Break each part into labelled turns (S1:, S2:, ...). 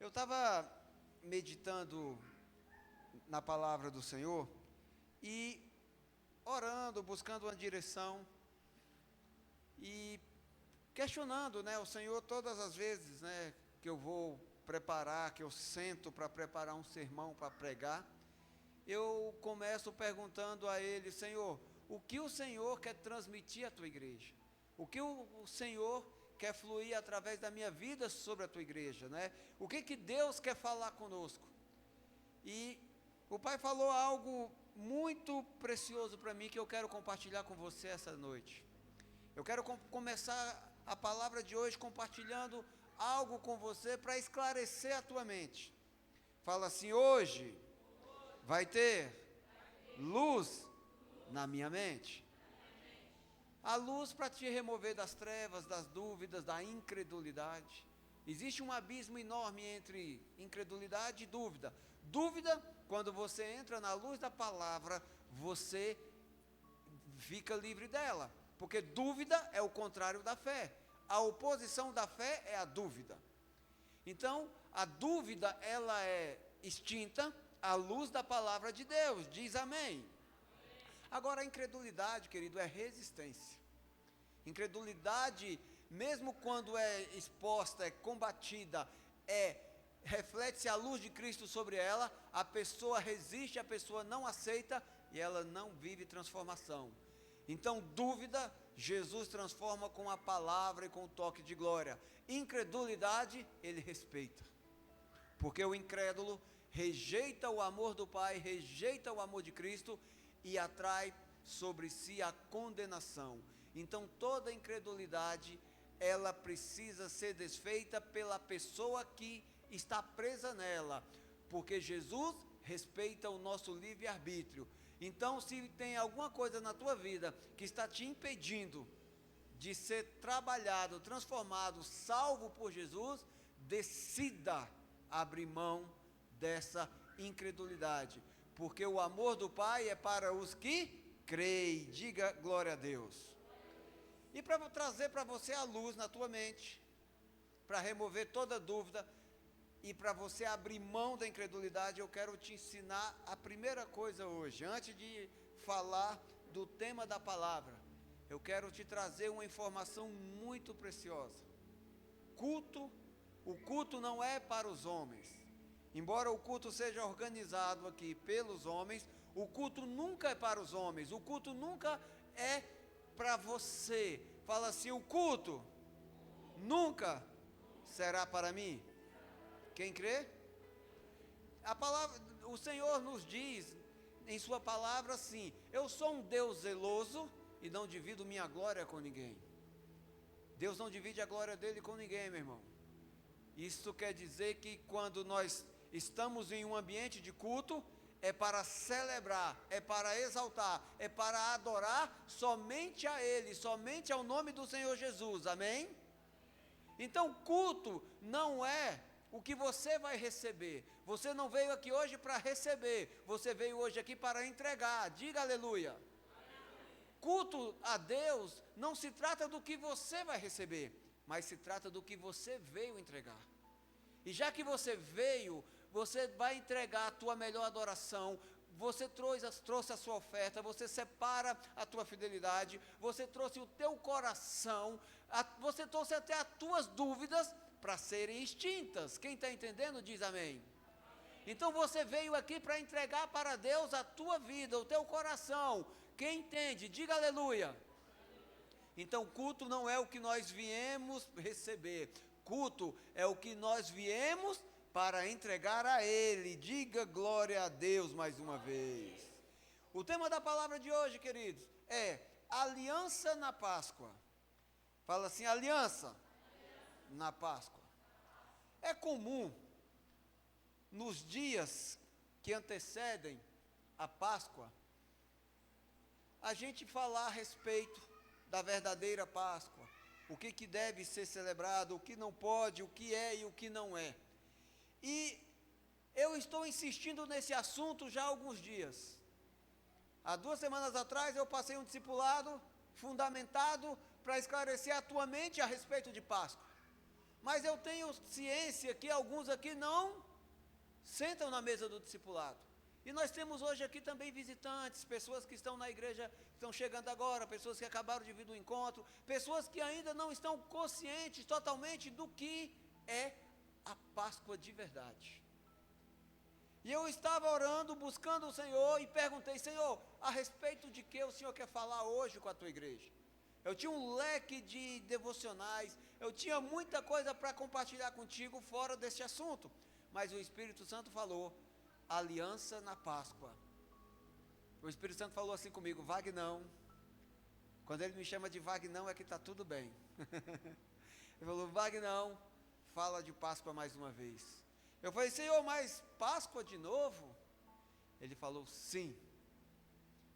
S1: Eu estava meditando na palavra do Senhor e orando, buscando uma direção e questionando, o Senhor todas as vezes, que eu vou preparar, que eu sento para preparar um sermão para pregar, eu começo perguntando a Ele: Senhor, o que o Senhor quer transmitir à tua igreja? O que o Senhor quer fluir através da minha vida sobre a tua igreja, O que Deus quer falar conosco? E o Pai falou algo muito precioso para mim que eu quero compartilhar com você essa noite. Eu quero começar a palavra de hoje compartilhando algo com você para esclarecer a tua mente. Fala assim: hoje vai ter luz na minha mente. A luz para te remover das trevas, das dúvidas, da incredulidade. Existe um abismo enorme entre incredulidade e dúvida. Dúvida, quando você entra na luz da palavra, você fica livre dela. Porque dúvida é o contrário da fé. A oposição da fé é a dúvida. Então, a dúvida, ela é extinta à luz da palavra de Deus. Diz amém. Agora, a incredulidade, querido, é resistência. Incredulidade, mesmo quando é exposta, é combatida, reflete-se a luz de Cristo sobre ela, a pessoa resiste, a pessoa não aceita e ela não vive transformação. Então, dúvida, Jesus transforma com a palavra e com o toque de glória. Incredulidade, ele respeita. Porque o incrédulo rejeita o amor do Pai, rejeita o amor de Cristo e atrai sobre si a condenação. Então toda incredulidade, ela precisa ser desfeita pela pessoa que está presa nela, porque Jesus respeita o nosso livre-arbítrio. Então, se tem alguma coisa na tua vida que está te impedindo de ser trabalhado, transformado, salvo por Jesus, decida abrir mão dessa incredulidade, porque o amor do Pai é para os que creem. Diga glória a Deus. E para trazer para você a luz na tua mente, para remover toda dúvida e para você abrir mão da incredulidade, eu quero te ensinar a primeira coisa hoje. Antes de falar do tema da palavra, eu quero te trazer uma informação muito preciosa. O culto não é para os homens. Embora o culto seja organizado aqui pelos homens, o culto nunca é para os homens, o culto nunca é para você. Fala assim: o culto nunca será para mim. Quem crê? A palavra, o Senhor nos diz em sua palavra assim: eu sou um Deus zeloso e não divido minha glória com ninguém. Deus não divide a glória dele com ninguém, meu irmão. Isso quer dizer que quando nós estamos em um ambiente de culto, é para celebrar, é para exaltar, é para adorar somente a Ele, somente ao nome do Senhor Jesus, amém? Então, culto não é o que você vai receber. Você não veio aqui hoje para receber, você veio hoje aqui para entregar. Diga aleluia. Culto a Deus não se trata do que você vai receber, mas se trata do que você veio entregar. E já que você veio, você vai entregar a tua melhor adoração. Você trouxe a sua oferta, você separa a tua fidelidade, você trouxe o teu coração, você trouxe até as tuas dúvidas para serem extintas. Quem está entendendo diz amém. Então você veio aqui para entregar para Deus a tua vida, o teu coração. Quem entende, diga aleluia. Então culto não é o que nós viemos receber. Culto é o que nós viemos para entregar a Ele. Diga glória a Deus mais uma vez. O tema da palavra de hoje, queridos, é aliança na Páscoa. Fala assim: aliança na Páscoa. É comum, nos dias que antecedem a Páscoa, a gente falar a respeito da verdadeira Páscoa. O que deve ser celebrado, o que não pode, o que é e o que não é. E eu estou insistindo nesse assunto já há alguns dias. Há 2 semanas atrás eu passei um discipulado fundamentado para esclarecer a tua mente a respeito de Páscoa. Mas eu tenho ciência que alguns aqui não sentam na mesa do discipulado. E nós temos hoje aqui também visitantes, pessoas que estão na igreja, estão chegando agora, pessoas que acabaram de vir do encontro, pessoas que ainda não estão conscientes totalmente do que é a Páscoa de verdade. E eu estava orando, buscando o Senhor e perguntei: Senhor, a respeito de que o Senhor quer falar hoje com a tua igreja? Eu tinha um leque de devocionais, eu tinha muita coisa para compartilhar contigo fora desse assunto, mas o Espírito Santo falou: aliança na Páscoa. O Espírito Santo falou assim comigo: Vagnão. Quando ele me chama de Vagnão é que está tudo bem. Ele falou: Vagnão, fala de Páscoa mais uma vez. Eu falei: Senhor, mas Páscoa de novo? Ele falou: sim.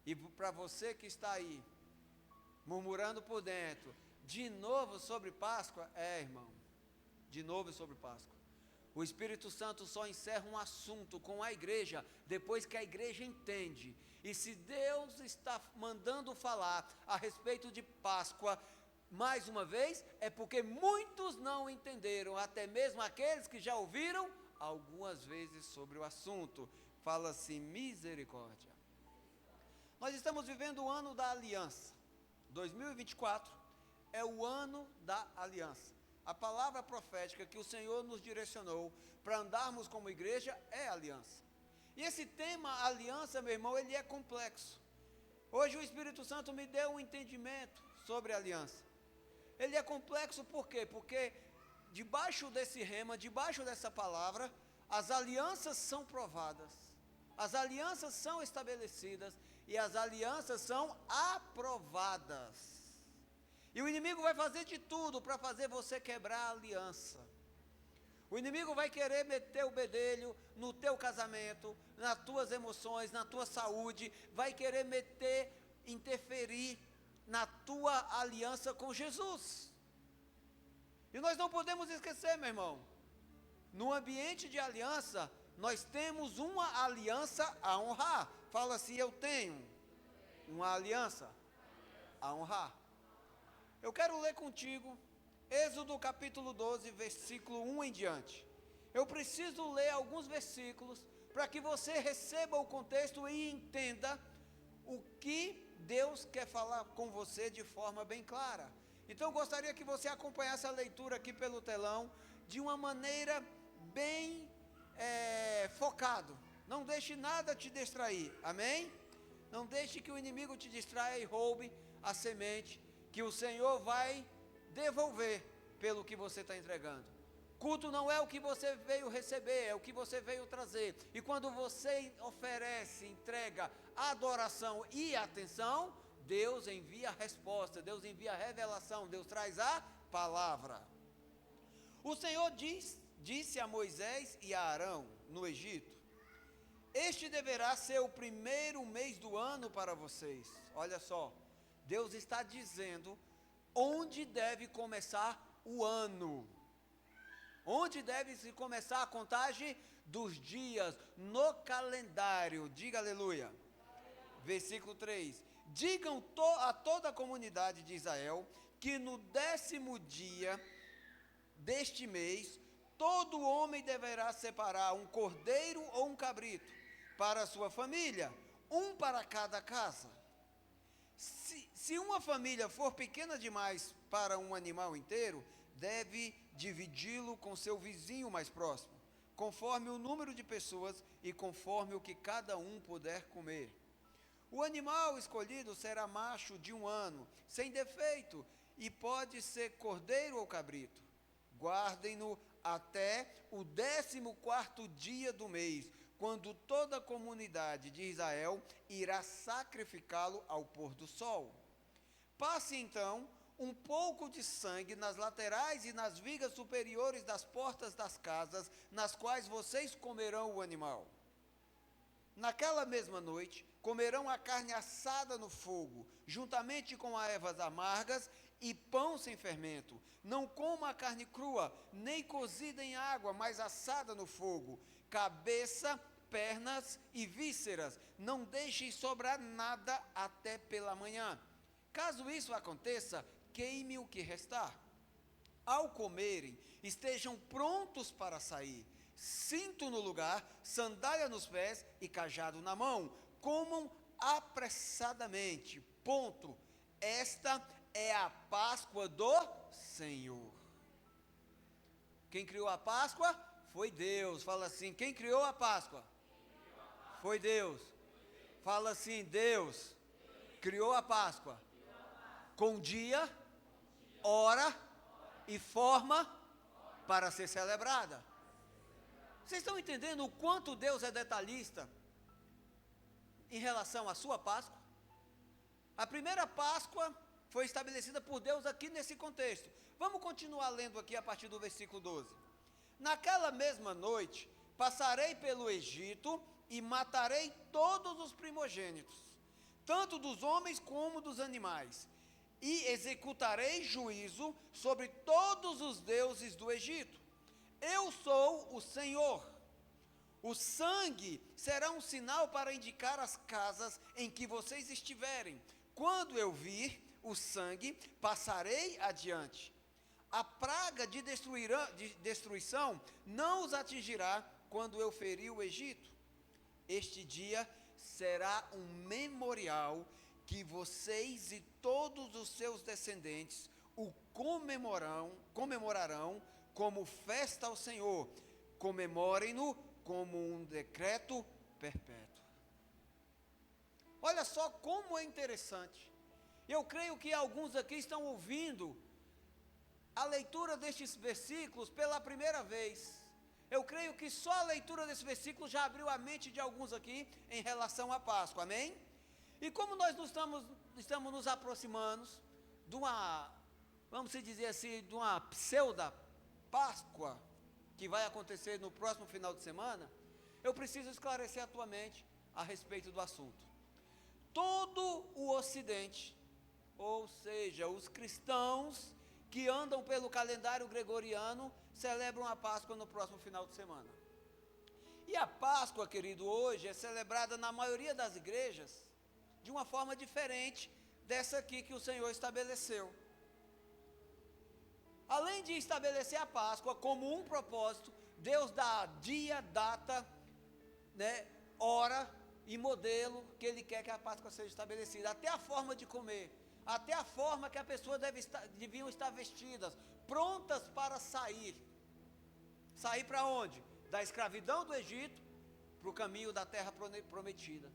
S1: E para você que está aí, murmurando por dentro, de novo sobre Páscoa? Irmão, de novo sobre Páscoa. O Espírito Santo só encerra um assunto com a igreja depois que a igreja entende. E se Deus está mandando falar a respeito de Páscoa, mais uma vez, é porque muitos não entenderam, até mesmo aqueles que já ouviram algumas vezes sobre o assunto. Fala-se misericórdia. Nós estamos vivendo o ano da aliança. 2024 é o ano da aliança. A palavra profética que o Senhor nos direcionou para andarmos como igreja é aliança. E esse tema, aliança, meu irmão, ele é complexo. Hoje o Espírito Santo me deu um entendimento sobre aliança. Ele é complexo por quê? Porque debaixo desse rema, debaixo dessa palavra, as alianças são provadas, as alianças são estabelecidas e as alianças são aprovadas. E o inimigo vai fazer de tudo para fazer você quebrar a aliança. O inimigo vai querer meter o bedelho no teu casamento, nas tuas emoções, na tua saúde, vai querer interferir na tua aliança com Jesus. E nós não podemos esquecer, meu irmão, no ambiente de aliança, nós temos uma aliança a honrar. Fala assim: eu tenho uma aliança a honrar. Eu quero ler contigo Êxodo capítulo 12, versículo 1 em diante. Eu preciso ler alguns versículos para que você receba o contexto e entenda o que Deus quer falar com você de forma bem clara. Então eu gostaria que você acompanhasse a leitura aqui pelo telão de uma maneira bem focado. Não deixe nada te distrair, amém? Não deixe que o inimigo te distraia e roube a semente que o Senhor vai devolver pelo que você está entregando. Culto não é o que você veio receber, é o que você veio trazer. E quando você oferece, entrega adoração e atenção, Deus envia a resposta, Deus envia a revelação, Deus traz a palavra. O Senhor disse a Moisés e a Arão no Egito: este deverá ser o primeiro mês do ano para vocês. Olha só, Deus está dizendo onde deve começar o ano. Onde deve se começar a contagem dos dias no calendário. Diga aleluia. Versículo 3. Digam a toda a comunidade de Israel que no 10º dia deste mês, todo homem deverá separar um cordeiro ou um cabrito para a sua família, um para cada casa. Se uma família for pequena demais para um animal inteiro, deve dividi-lo com seu vizinho mais próximo, conforme o número de pessoas e conforme o que cada um puder comer. O animal escolhido será macho de 1 ano, sem defeito, e pode ser cordeiro ou cabrito. Guardem-no até o 14º dia do mês, quando toda a comunidade de Israel irá sacrificá-lo ao pôr do sol. Passe então um pouco de sangue nas laterais e nas vigas superiores das portas das casas, nas quais vocês comerão o animal. Naquela mesma noite, comerão a carne assada no fogo, juntamente com ervas amargas e pão sem fermento. Não coma a carne crua, nem cozida em água, mas assada no fogo. Cabeça, pernas e vísceras. Não deixem sobrar nada até pela manhã. Caso isso aconteça, queime o que restar. Ao comerem, estejam prontos para sair, cinto no lugar, sandália nos pés e cajado na mão. Comam apressadamente. Ponto. Esta é a Páscoa do Senhor. Quem criou a Páscoa? Foi Deus. Fala assim, quem criou a Páscoa? Foi Deus. Fala assim, Deus criou a Páscoa com dia, hora e forma para ser celebrada. Vocês estão entendendo o quanto Deus é detalhista em relação à sua Páscoa? A primeira Páscoa foi estabelecida por Deus aqui nesse contexto. Vamos continuar lendo aqui a partir do versículo 12. Naquela mesma noite, passarei pelo Egito e matarei todos os primogênitos, tanto dos homens como dos animais, e executarei juízo sobre todos os deuses do Egito. Eu sou o Senhor. O sangue será um sinal para indicar as casas em que vocês estiverem. Quando eu vir o sangue, passarei adiante. A praga de destruição não os atingirá quando eu ferir o Egito. Este dia será um memorial que vocês e todos os seus descendentes o comemorarão como festa ao Senhor. Comemorem-no como um decreto perpétuo. Olha só como é interessante. Eu creio que alguns aqui estão ouvindo a leitura destes versículos pela primeira vez. Eu creio que só a leitura desse versículo já abriu a mente de alguns aqui em relação à Páscoa, amém? E como nós estamos nos aproximando de uma, vamos dizer assim, de uma pseudo-Páscoa, que vai acontecer no próximo final de semana, eu preciso esclarecer a tua mente a respeito do assunto. Todo o Ocidente, ou seja, os cristãos que andam pelo calendário gregoriano, celebram a Páscoa no próximo final de semana. E a Páscoa, querido, hoje é celebrada na maioria das igrejas de uma forma diferente dessa aqui que o Senhor estabeleceu. Além de estabelecer a Páscoa como um propósito, Deus dá dia, data, hora e modelo que Ele quer que a Páscoa seja estabelecida. Até a forma de comer, até a forma que a pessoa deviam estar vestidas, prontas para sair. Sair para onde? Da escravidão do Egito para o caminho da terra prometida.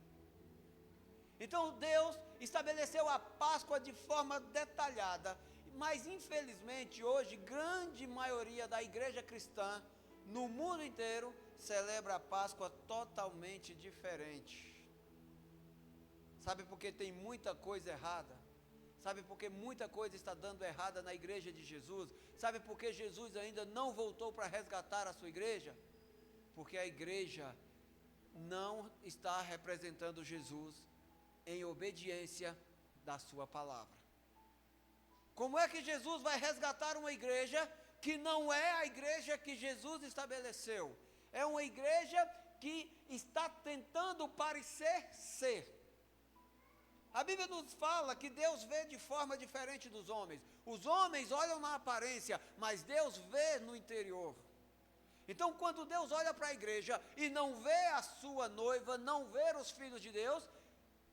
S1: Então Deus estabeleceu a Páscoa de forma detalhada, mas infelizmente hoje grande maioria da igreja cristã no mundo inteiro celebra a Páscoa totalmente diferente. Sabe por que tem muita coisa errada? Sabe por que muita coisa está dando errada na igreja de Jesus? Sabe por que Jesus ainda não voltou para resgatar a sua igreja? Porque a igreja não está representando Jesus em obediência da sua palavra. Como é que Jesus vai resgatar uma igreja que não é a igreja que Jesus estabeleceu? É uma igreja que está tentando parecer ser. A Bíblia nos fala que Deus vê de forma diferente dos homens. Os homens olham na aparência, mas Deus vê no interior. Então, quando Deus olha para a igreja e não vê a sua noiva, não vê os filhos de Deus,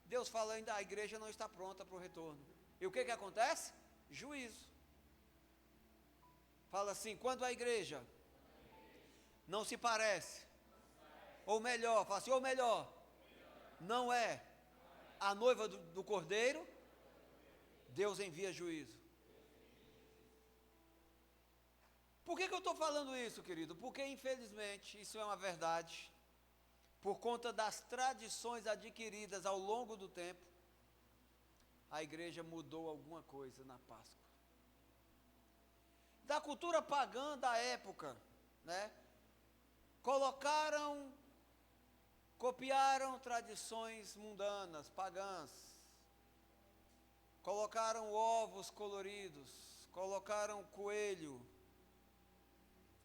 S1: Deus fala ainda, a igreja não está pronta para o retorno. E o que acontece? Juízo. Fala assim, quando a igreja não se parece, ou melhor, fala assim, ou melhor, não é a noiva do Cordeiro, Deus envia juízo. Por que eu estou falando isso, querido? Porque infelizmente, isso é uma verdade, por conta das tradições adquiridas ao longo do tempo, a igreja mudou alguma coisa na Páscoa. Da cultura pagã da época, copiaram tradições mundanas, pagãs, colocaram ovos coloridos, colocaram coelho.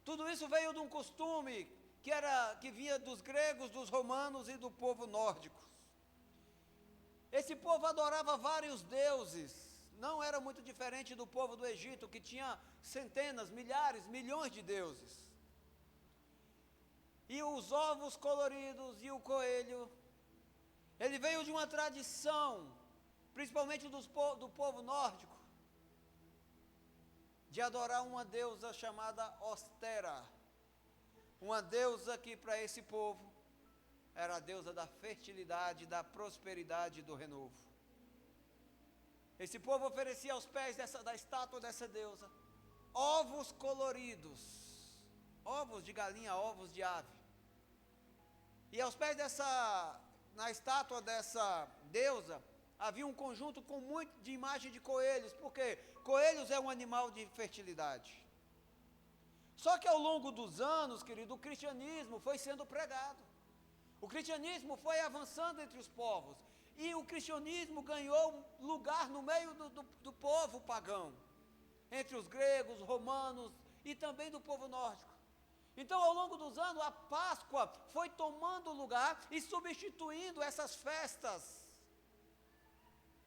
S1: Tudo isso veio de um costume que vinha dos gregos, dos romanos e do povo nórdico. Esse povo adorava vários deuses, não era muito diferente do povo do Egito, que tinha centenas, milhares, milhões de deuses. E os ovos coloridos e o coelho, ele veio de uma tradição, principalmente do povo nórdico, de adorar uma deusa chamada Ostera. Uma deusa que para esse povo era a deusa da fertilidade, da prosperidade e do renovo. Esse povo oferecia aos pés da estátua dessa deusa ovos coloridos, ovos de galinha, ovos de ave. E aos pés na estátua dessa deusa, havia um conjunto com muito de imagem de coelhos, porque coelhos é um animal de fertilidade. Só que ao longo dos anos, querido, o cristianismo foi sendo pregado. O cristianismo foi avançando entre os povos. E o cristianismo ganhou lugar no meio do povo pagão, entre os gregos, romanos e também do povo nórdico. Então, ao longo dos anos, a Páscoa foi tomando lugar e substituindo essas festas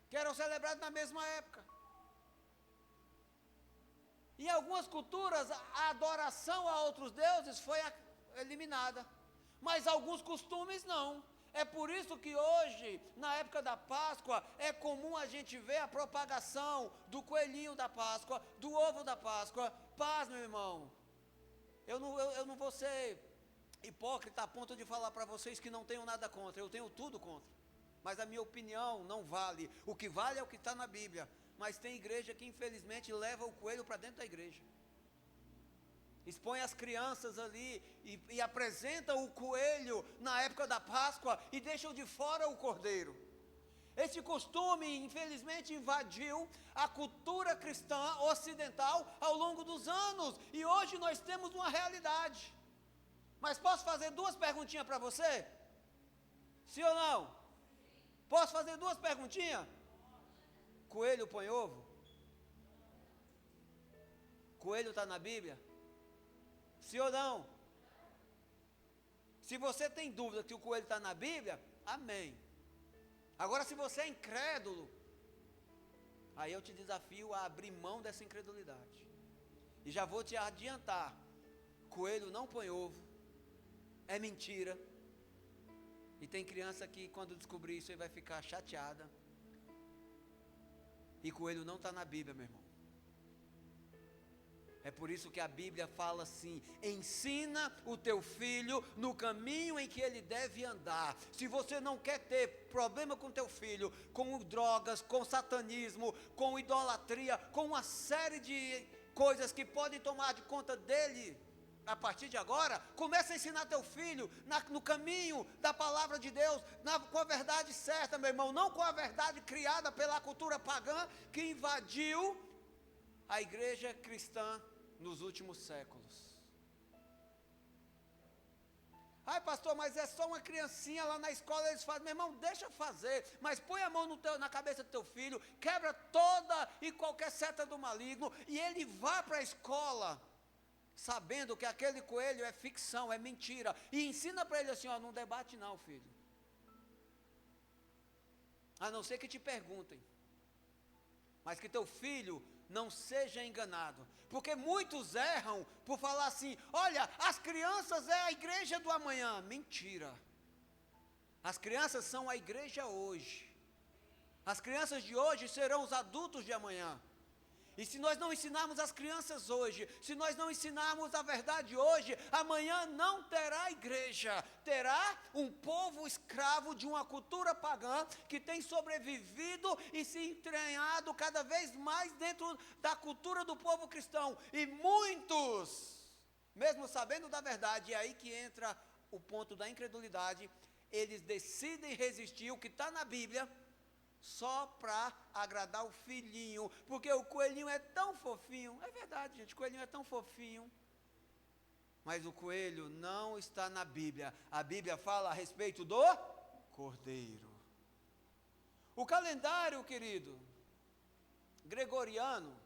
S1: que eram celebradas na mesma época. Em algumas culturas, a adoração a outros deuses foi eliminada, mas alguns costumes não. É por isso que hoje, na época da Páscoa, é comum a gente ver a propagação do coelhinho da Páscoa, do ovo da Páscoa. Paz, meu irmão. Eu não vou ser hipócrita a ponto de falar para vocês que não tenho nada contra. Eu tenho tudo contra. Mas a minha opinião não vale. O que vale é o que está na Bíblia. Mas tem igreja que infelizmente leva o coelho para dentro da igreja. Expõe as crianças ali e apresenta o coelho na época da Páscoa e deixam de fora o cordeiro. Esse costume, infelizmente, invadiu a cultura cristã ocidental ao longo dos anos. E hoje nós temos uma realidade. Mas posso fazer duas perguntinhas para você? Sim ou não? Posso fazer duas perguntinhas? Coelho põe ovo? Coelho está na Bíblia? Sim ou não? Se você tem dúvida que o coelho está na Bíblia, amém. Agora, se você é incrédulo, aí eu te desafio a abrir mão dessa incredulidade. E já vou te adiantar, coelho não põe ovo, é mentira. E tem criança que quando descobrir isso, ele vai ficar chateada. E coelho não está na Bíblia, meu irmão. É por isso que a Bíblia fala assim: ensina o teu filho no caminho em que ele deve andar. Se você não quer ter problema com teu filho, com drogas, com satanismo, com idolatria, com uma série de coisas que podem tomar de conta dele, a partir de agora, comece a ensinar teu filho no caminho da palavra de Deus, com a verdade certa, meu irmão, não com a verdade criada pela cultura pagã que invadiu a igreja cristã nos últimos séculos. Ai, pastor, mas é só uma criancinha lá na escola, eles fazem. Meu irmão, deixa fazer, mas põe a mão na cabeça do teu filho, quebra toda e qualquer seta do maligno, e ele vá para a escola, sabendo que aquele coelho é ficção, é mentira, e ensina para ele assim, ó, não debate não, filho. A não ser que te perguntem, mas que teu filho não seja enganado, porque muitos erram por falar assim: olha, as crianças é a igreja do amanhã. Mentira. As crianças são a igreja hoje. As crianças de hoje serão os adultos de amanhã. E se nós não ensinarmos as crianças hoje, se nós não ensinarmos a verdade hoje, amanhã não terá igreja, terá um povo escravo de uma cultura pagã que tem sobrevivido e se entranhado cada vez mais dentro da cultura do povo cristão. E muitos, mesmo sabendo da verdade, é aí que entra o ponto da incredulidade, eles decidem resistir o que está na Bíblia, só para agradar o filhinho, porque o coelhinho é tão fofinho. É verdade, gente, o coelhinho é tão fofinho, mas o coelho não está na Bíblia. A Bíblia fala a respeito do cordeiro. O calendário, querido, gregoriano,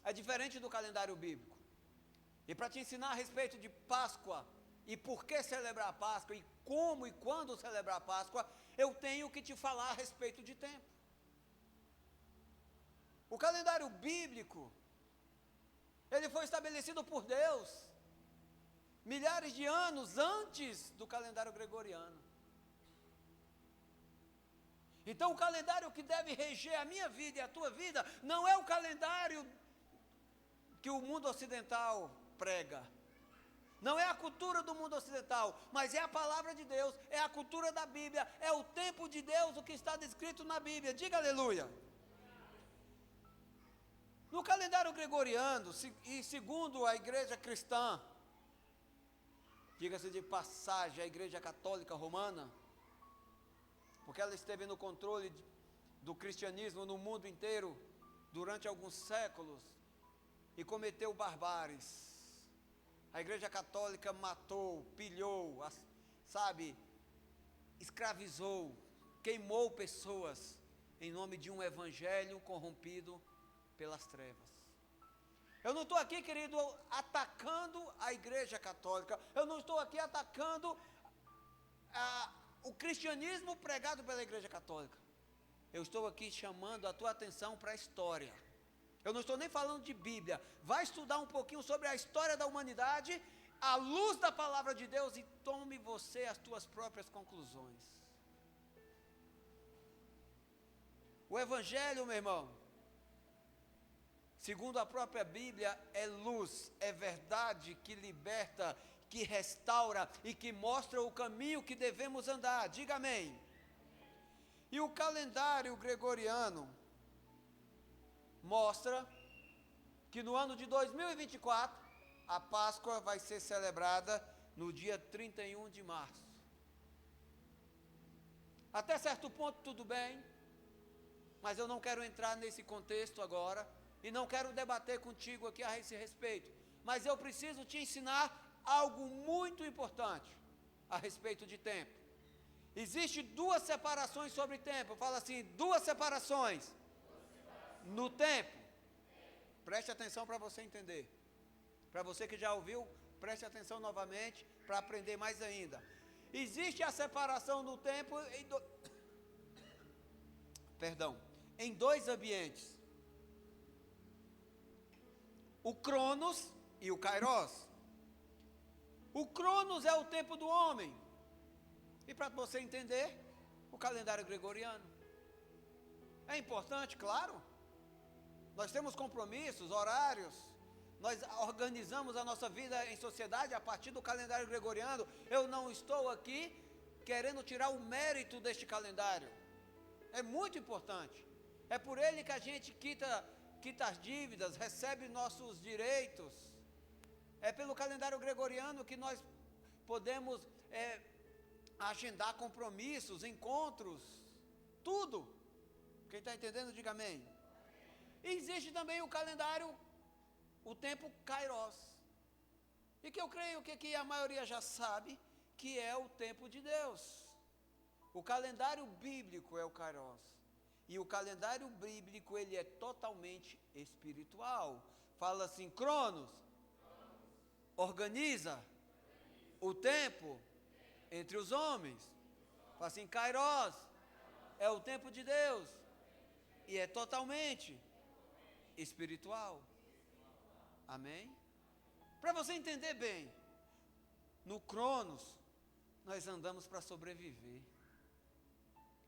S1: é diferente do calendário bíblico. E para te ensinar a respeito de Páscoa, e por que celebrar a Páscoa, e como e quando celebrar a Páscoa, eu tenho que te falar a respeito de tempo. O calendário bíblico, ele foi estabelecido por Deus milhares de anos antes do calendário gregoriano. Então o calendário que deve reger a minha vida e a tua vida não é o calendário que o mundo ocidental prega. Não é a cultura do mundo ocidental, mas é a palavra de Deus, é a cultura da Bíblia, é o tempo de Deus, o que está descrito na Bíblia. Diga aleluia. No calendário gregoriano, e segundo a igreja cristã, diga-se de passagem, a igreja católica romana, porque ela esteve no controle do cristianismo no mundo inteiro durante alguns séculos e cometeu barbáries. A igreja católica matou, pilhou, escravizou, queimou pessoas em nome de um evangelho corrompido pelas trevas. Eu não estou aqui, querido, atacando a igreja católica, eu não estou aqui atacando o cristianismo pregado pela igreja católica. Eu estou aqui chamando a tua atenção para a história. Eu não estou nem falando de Bíblia. Vai estudar um pouquinho sobre a história da humanidade, à luz da palavra de Deus, e tome você as tuas próprias conclusões. O evangelho, meu irmão, segundo a própria Bíblia, é luz, é verdade que liberta, que restaura e que mostra o caminho que devemos andar. Diga amém. E o calendário gregoriano mostra que no ano de 2024, a Páscoa vai ser celebrada no dia 31 de março. Até certo ponto tudo bem, mas eu não quero entrar nesse contexto agora, e não quero debater contigo aqui a esse respeito, mas eu preciso te ensinar algo muito importante a respeito de tempo. Existem duas separações sobre tempo. Fala assim, duas separações no tempo. Preste atenção para você entender. Para você que já ouviu, preste atenção novamente para aprender mais ainda. Existe a separação no tempo em dois ambientes. O Cronos e o Kairos. O Cronos é o tempo do homem. E para você entender, o calendário gregoriano. É importante, claro. Nós temos compromissos, horários. Nós organizamos a nossa vida em sociedade a partir do calendário gregoriano. Eu não estou aqui querendo tirar o mérito deste calendário. É muito importante. É por ele que a gente quita as dívidas, recebe nossos direitos. É pelo calendário gregoriano que nós podemos agendar compromissos, encontros, tudo. Quem está entendendo, diga amém. Existe também o calendário, o tempo Kairos, e que eu creio que a maioria já sabe, que é o tempo de Deus. O calendário bíblico é o Kairos, e o calendário bíblico ele é totalmente espiritual. Fala assim, Cronos, organiza o tempo entre os homens. Fala assim, Kairos é o tempo de Deus, e é totalmente espiritual. Amém? Para você entender bem, no Cronos, nós andamos para sobreviver.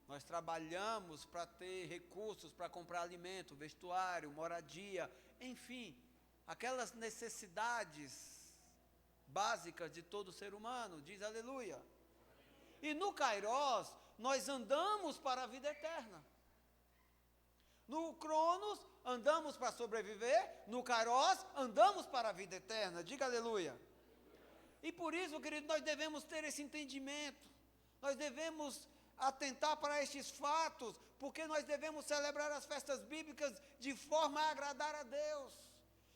S1: Nós trabalhamos para ter recursos, para comprar alimento, vestuário, moradia, enfim, aquelas necessidades básicas de todo ser humano, diz aleluia. E no Kairos, nós andamos para a vida eterna. No Cronos, andamos para sobreviver. No Kairos, andamos para a vida eterna. Diga aleluia. E por isso, querido, nós devemos ter esse entendimento. Nós devemos atentar para estes fatos, porque nós devemos celebrar as festas bíblicas de forma a agradar a Deus.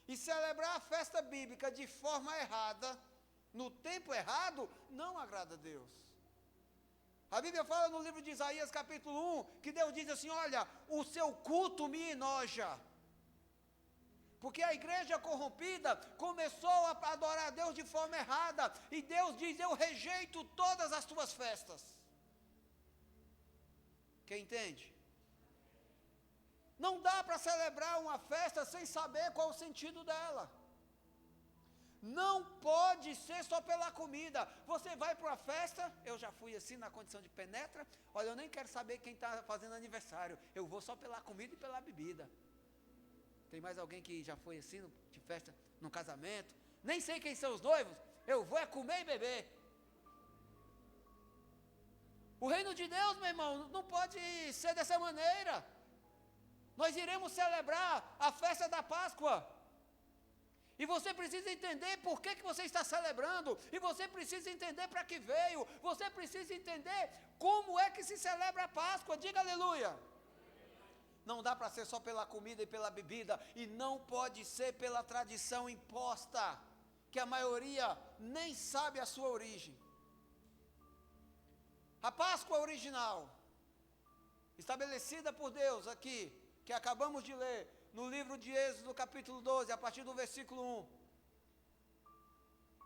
S1: E celebrar a festa bíblica de forma errada, no tempo errado, não agrada a Deus. A Bíblia fala no livro de Isaías capítulo 1, que Deus diz assim, olha, o seu culto me enoja. Porque a igreja corrompida começou a adorar a Deus de forma errada, e Deus diz, eu rejeito todas as tuas festas. Quem entende? Não dá para celebrar uma festa sem saber qual é o sentido dela. Não pode ser só pela comida. Você vai para uma festa, eu já fui assim na condição de penetra, olha, eu nem quero saber quem está fazendo aniversário, eu vou só pela comida e pela bebida. Tem mais alguém que já foi assim, de festa, num casamento? Nem sei quem são os noivos, eu vou é comer e beber. O reino de Deus, meu irmão, não pode ser dessa maneira. Nós iremos celebrar a festa da Páscoa. E você precisa entender por que você está celebrando. E você precisa entender para que veio. Você precisa entender como é que se celebra a Páscoa. Diga aleluia. Não dá para ser só pela comida e pela bebida. E não pode ser pela tradição imposta, que a maioria nem sabe a sua origem. A Páscoa original, estabelecida por Deus aqui, que acabamos de ler, no livro de Êxodo, capítulo 12, a partir do versículo 1.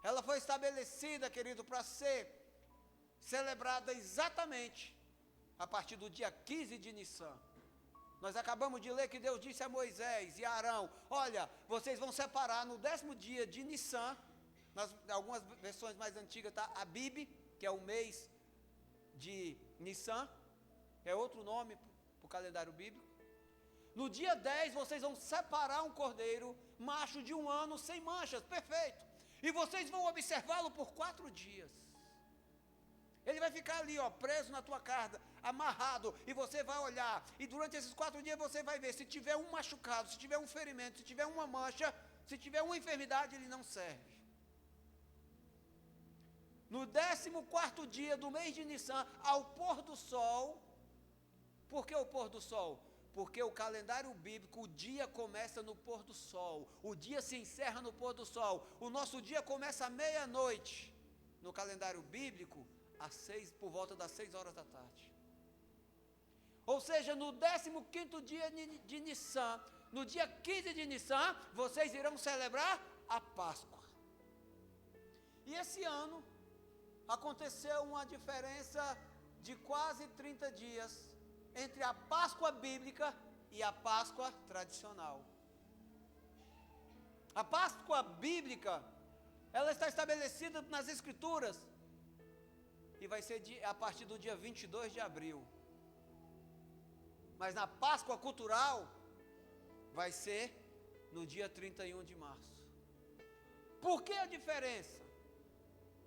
S1: Ela foi estabelecida, querido, para ser celebrada exatamente a partir do dia 15 de Nissan. Nós acabamos de ler que Deus disse a Moisés e a Arão, olha, vocês vão separar no 10º dia de Nissan, nas algumas versões mais antigas está Abib, que é o mês de Nissan, é outro nome para o calendário bíblico. No dia 10, vocês vão separar um cordeiro, macho de 1 ano, sem manchas, perfeito. E vocês vão observá-lo por 4 dias. Ele vai ficar ali, ó, preso na tua carga, amarrado, e você vai olhar. E durante esses 4 dias você vai ver, se tiver um machucado, se tiver um ferimento, se tiver uma mancha, se tiver uma enfermidade, ele não serve. No 14º dia do mês de Nissan, ao pôr do sol. Por que o pôr do sol? Porque o calendário bíblico, o dia começa no pôr do sol. O dia se encerra no pôr do sol. O nosso dia começa à meia-noite. No calendário bíblico, por volta das 6 horas da tarde. Ou seja, no 15º dia de Nissan, no dia 15 de Nissan, vocês irão celebrar a Páscoa. E esse ano, aconteceu uma diferença de quase 30 dias entre a Páscoa bíblica e a Páscoa tradicional. A Páscoa bíblica, ela está estabelecida nas Escrituras e vai ser a partir do dia 22 de abril. Mas na Páscoa cultural, vai ser no dia 31 de março. Por que a diferença?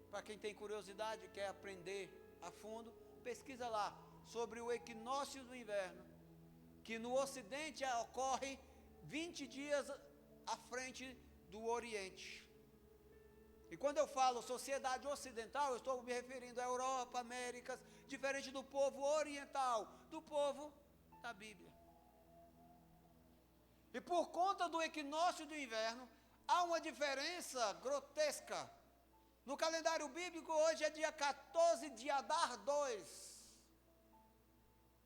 S1: Para quem tem curiosidade e quer aprender a fundo, pesquisa lá sobre o equinócio do inverno, que no Ocidente ocorre 20 dias à frente do Oriente. E quando eu falo sociedade ocidental, eu estou me referindo à Europa, Américas, diferente do povo oriental, do povo da Bíblia. E por conta do equinócio do inverno, há uma diferença grotesca. No calendário bíblico, hoje é dia 14 de Adar 2.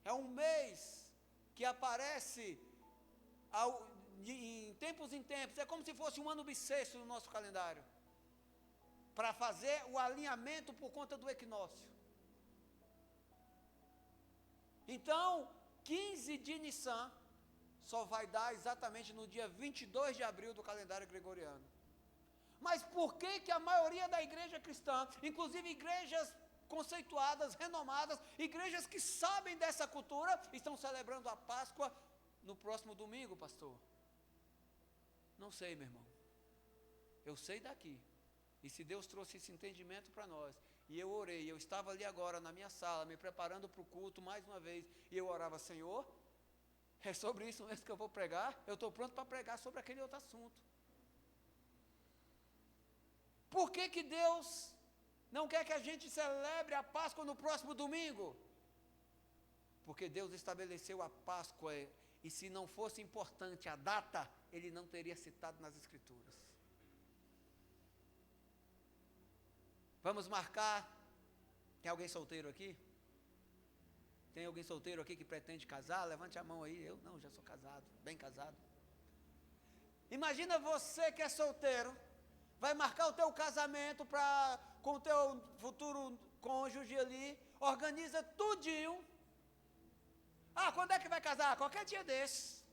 S1: É um mês que aparece em tempos em tempos. É como se fosse um ano bissexto no nosso calendário. Para fazer o alinhamento por conta do equinócio. Então, 15 de Nissan só vai dar exatamente no dia 22 de abril do calendário gregoriano. Mas por que a maioria da igreja cristã, inclusive igrejas conceituadas, renomadas, igrejas que sabem dessa cultura, estão celebrando a Páscoa no próximo domingo, pastor? Não sei, meu irmão. Eu sei daqui. E se Deus trouxe esse entendimento para nós, e eu orei, eu estava ali agora na minha sala, me preparando para o culto mais uma vez, e eu orava, Senhor, é sobre isso mesmo que eu vou pregar? Eu estou pronto para pregar sobre aquele outro assunto. Por que Deus não quer que a gente celebre a Páscoa no próximo domingo? Porque Deus estabeleceu a Páscoa, e se não fosse importante a data, Ele não teria citado nas Escrituras. Vamos marcar. Tem alguém solteiro aqui? Tem alguém solteiro aqui que pretende casar? Levante a mão aí. Eu não, já sou casado, bem casado. Imagina você que é solteiro, vai marcar o teu casamento com o teu futuro cônjuge ali, organiza tudinho. Ah, quando é que vai casar? Qualquer dia desses.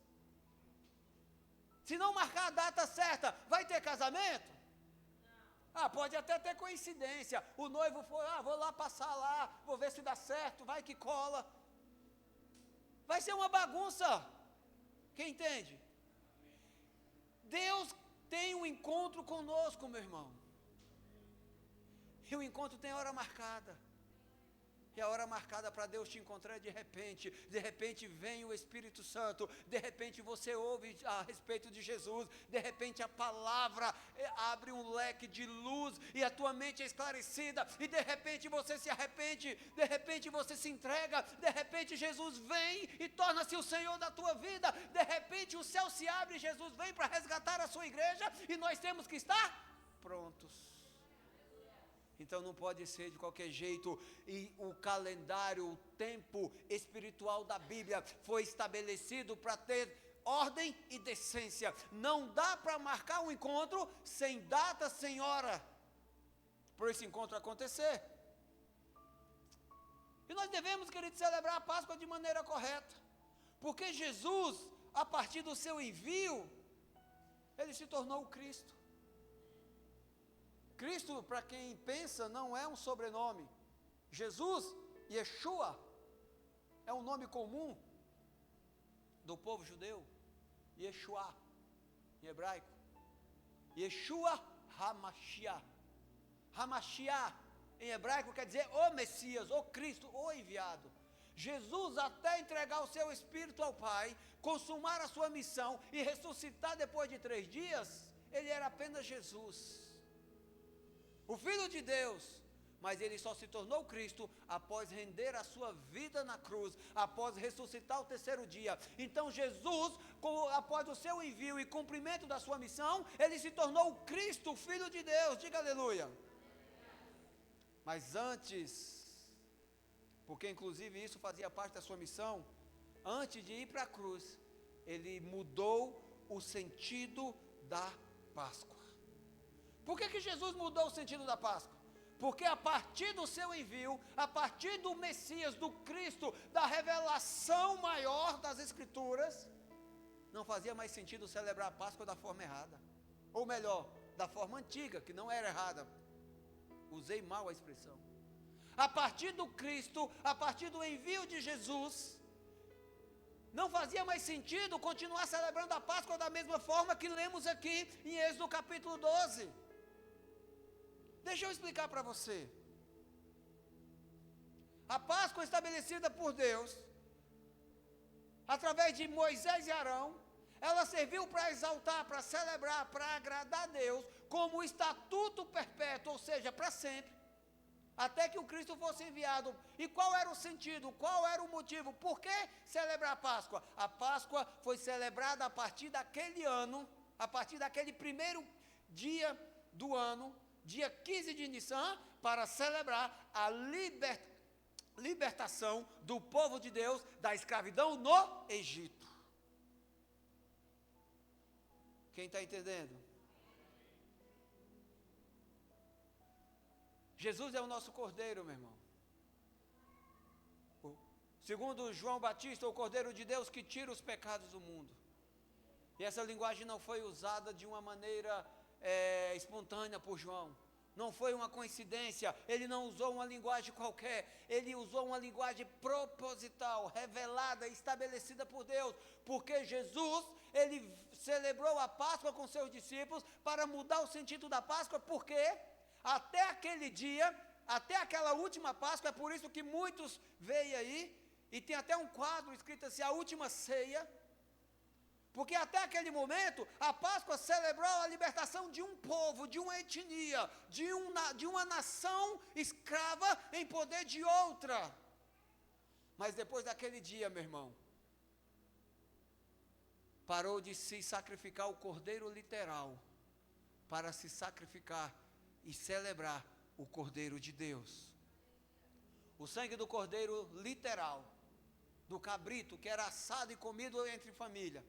S1: Se não marcar a data certa, vai ter casamento? Pode até ter coincidência. O noivo foi, vou lá passar lá, vou ver se dá certo, vai que cola. Vai ser uma bagunça. Quem entende? Deus tem um encontro conosco, meu irmão. E o encontro tem hora marcada. E a hora marcada para Deus te encontrar de repente vem o Espírito Santo, de repente você ouve a respeito de Jesus, de repente a palavra abre um leque de luz e a tua mente é esclarecida, e de repente você se arrepende, de repente você se entrega, de repente Jesus vem e torna-se o Senhor da tua vida, de repente o céu se abre e Jesus vem para resgatar a sua igreja e nós temos que estar prontos. Então não pode ser de qualquer jeito, e o calendário, o tempo espiritual da Bíblia foi estabelecido para ter ordem e decência. Não dá para marcar um encontro sem data, sem hora, para esse encontro acontecer. E nós devemos, queridos, celebrar a Páscoa de maneira correta, porque Jesus, a partir do seu envio, ele se tornou o Cristo. Cristo, para quem pensa, não é um sobrenome. Jesus, Yeshua, é um nome comum do povo judeu. Yeshua, em hebraico. Yeshua HaMashiach. HaMashiach, em hebraico, quer dizer o Messias, o Cristo, o enviado. Jesus, até entregar o seu Espírito ao Pai, consumar a sua missão e ressuscitar depois de 3 dias, ele era apenas Jesus, o Filho de Deus, mas ele só se tornou Cristo após render a sua vida na cruz, após ressuscitar o 3º dia. Então Jesus, após o seu envio e cumprimento da sua missão, ele se tornou o Cristo, o Filho de Deus, diga aleluia. Mas antes, porque inclusive isso fazia parte da sua missão, antes de ir para a cruz, ele mudou o sentido da Páscoa. Por que Jesus mudou o sentido da Páscoa? Porque a partir do seu envio, a partir do Messias, do Cristo, da revelação maior das Escrituras, não fazia mais sentido celebrar a Páscoa da forma errada. Ou melhor, da forma antiga, que não era errada. Usei mal a expressão. A partir do Cristo, a partir do envio de Jesus, não fazia mais sentido continuar celebrando a Páscoa da mesma forma que lemos aqui em Êxodo capítulo 12. Deixa eu explicar para você. A Páscoa estabelecida por Deus, através de Moisés e Arão, ela serviu para exaltar, para celebrar, para agradar a Deus, como estatuto perpétuo, ou seja, para sempre, até que o Cristo fosse enviado. E qual era o sentido, qual era o motivo, por que celebrar a Páscoa? A Páscoa foi celebrada a partir daquele ano, a partir daquele primeiro dia do ano, dia 15 de Nissan, para celebrar a libertação do povo de Deus da escravidão no Egito. Quem está entendendo? Jesus é o nosso Cordeiro, meu irmão. Segundo João Batista, o Cordeiro de Deus que tira os pecados do mundo. E essa linguagem não foi usada de uma maneira espontânea por João. Não foi uma coincidência, ele não usou uma linguagem qualquer, ele usou uma linguagem proposital, revelada, estabelecida por Deus, porque Jesus, ele celebrou a Páscoa com seus discípulos para mudar o sentido da Páscoa, porque até aquele dia, até aquela última Páscoa, é por isso que muitos veem aí, e tem até um quadro escrito assim, a última ceia, porque até aquele momento, a Páscoa celebrou a libertação de um povo, de uma etnia, de uma nação escrava em poder de outra. Mas depois daquele dia, meu irmão, parou de se sacrificar o cordeiro literal, para se sacrificar e celebrar o Cordeiro de Deus. O sangue do cordeiro literal, do cabrito, que era assado e comido entre família,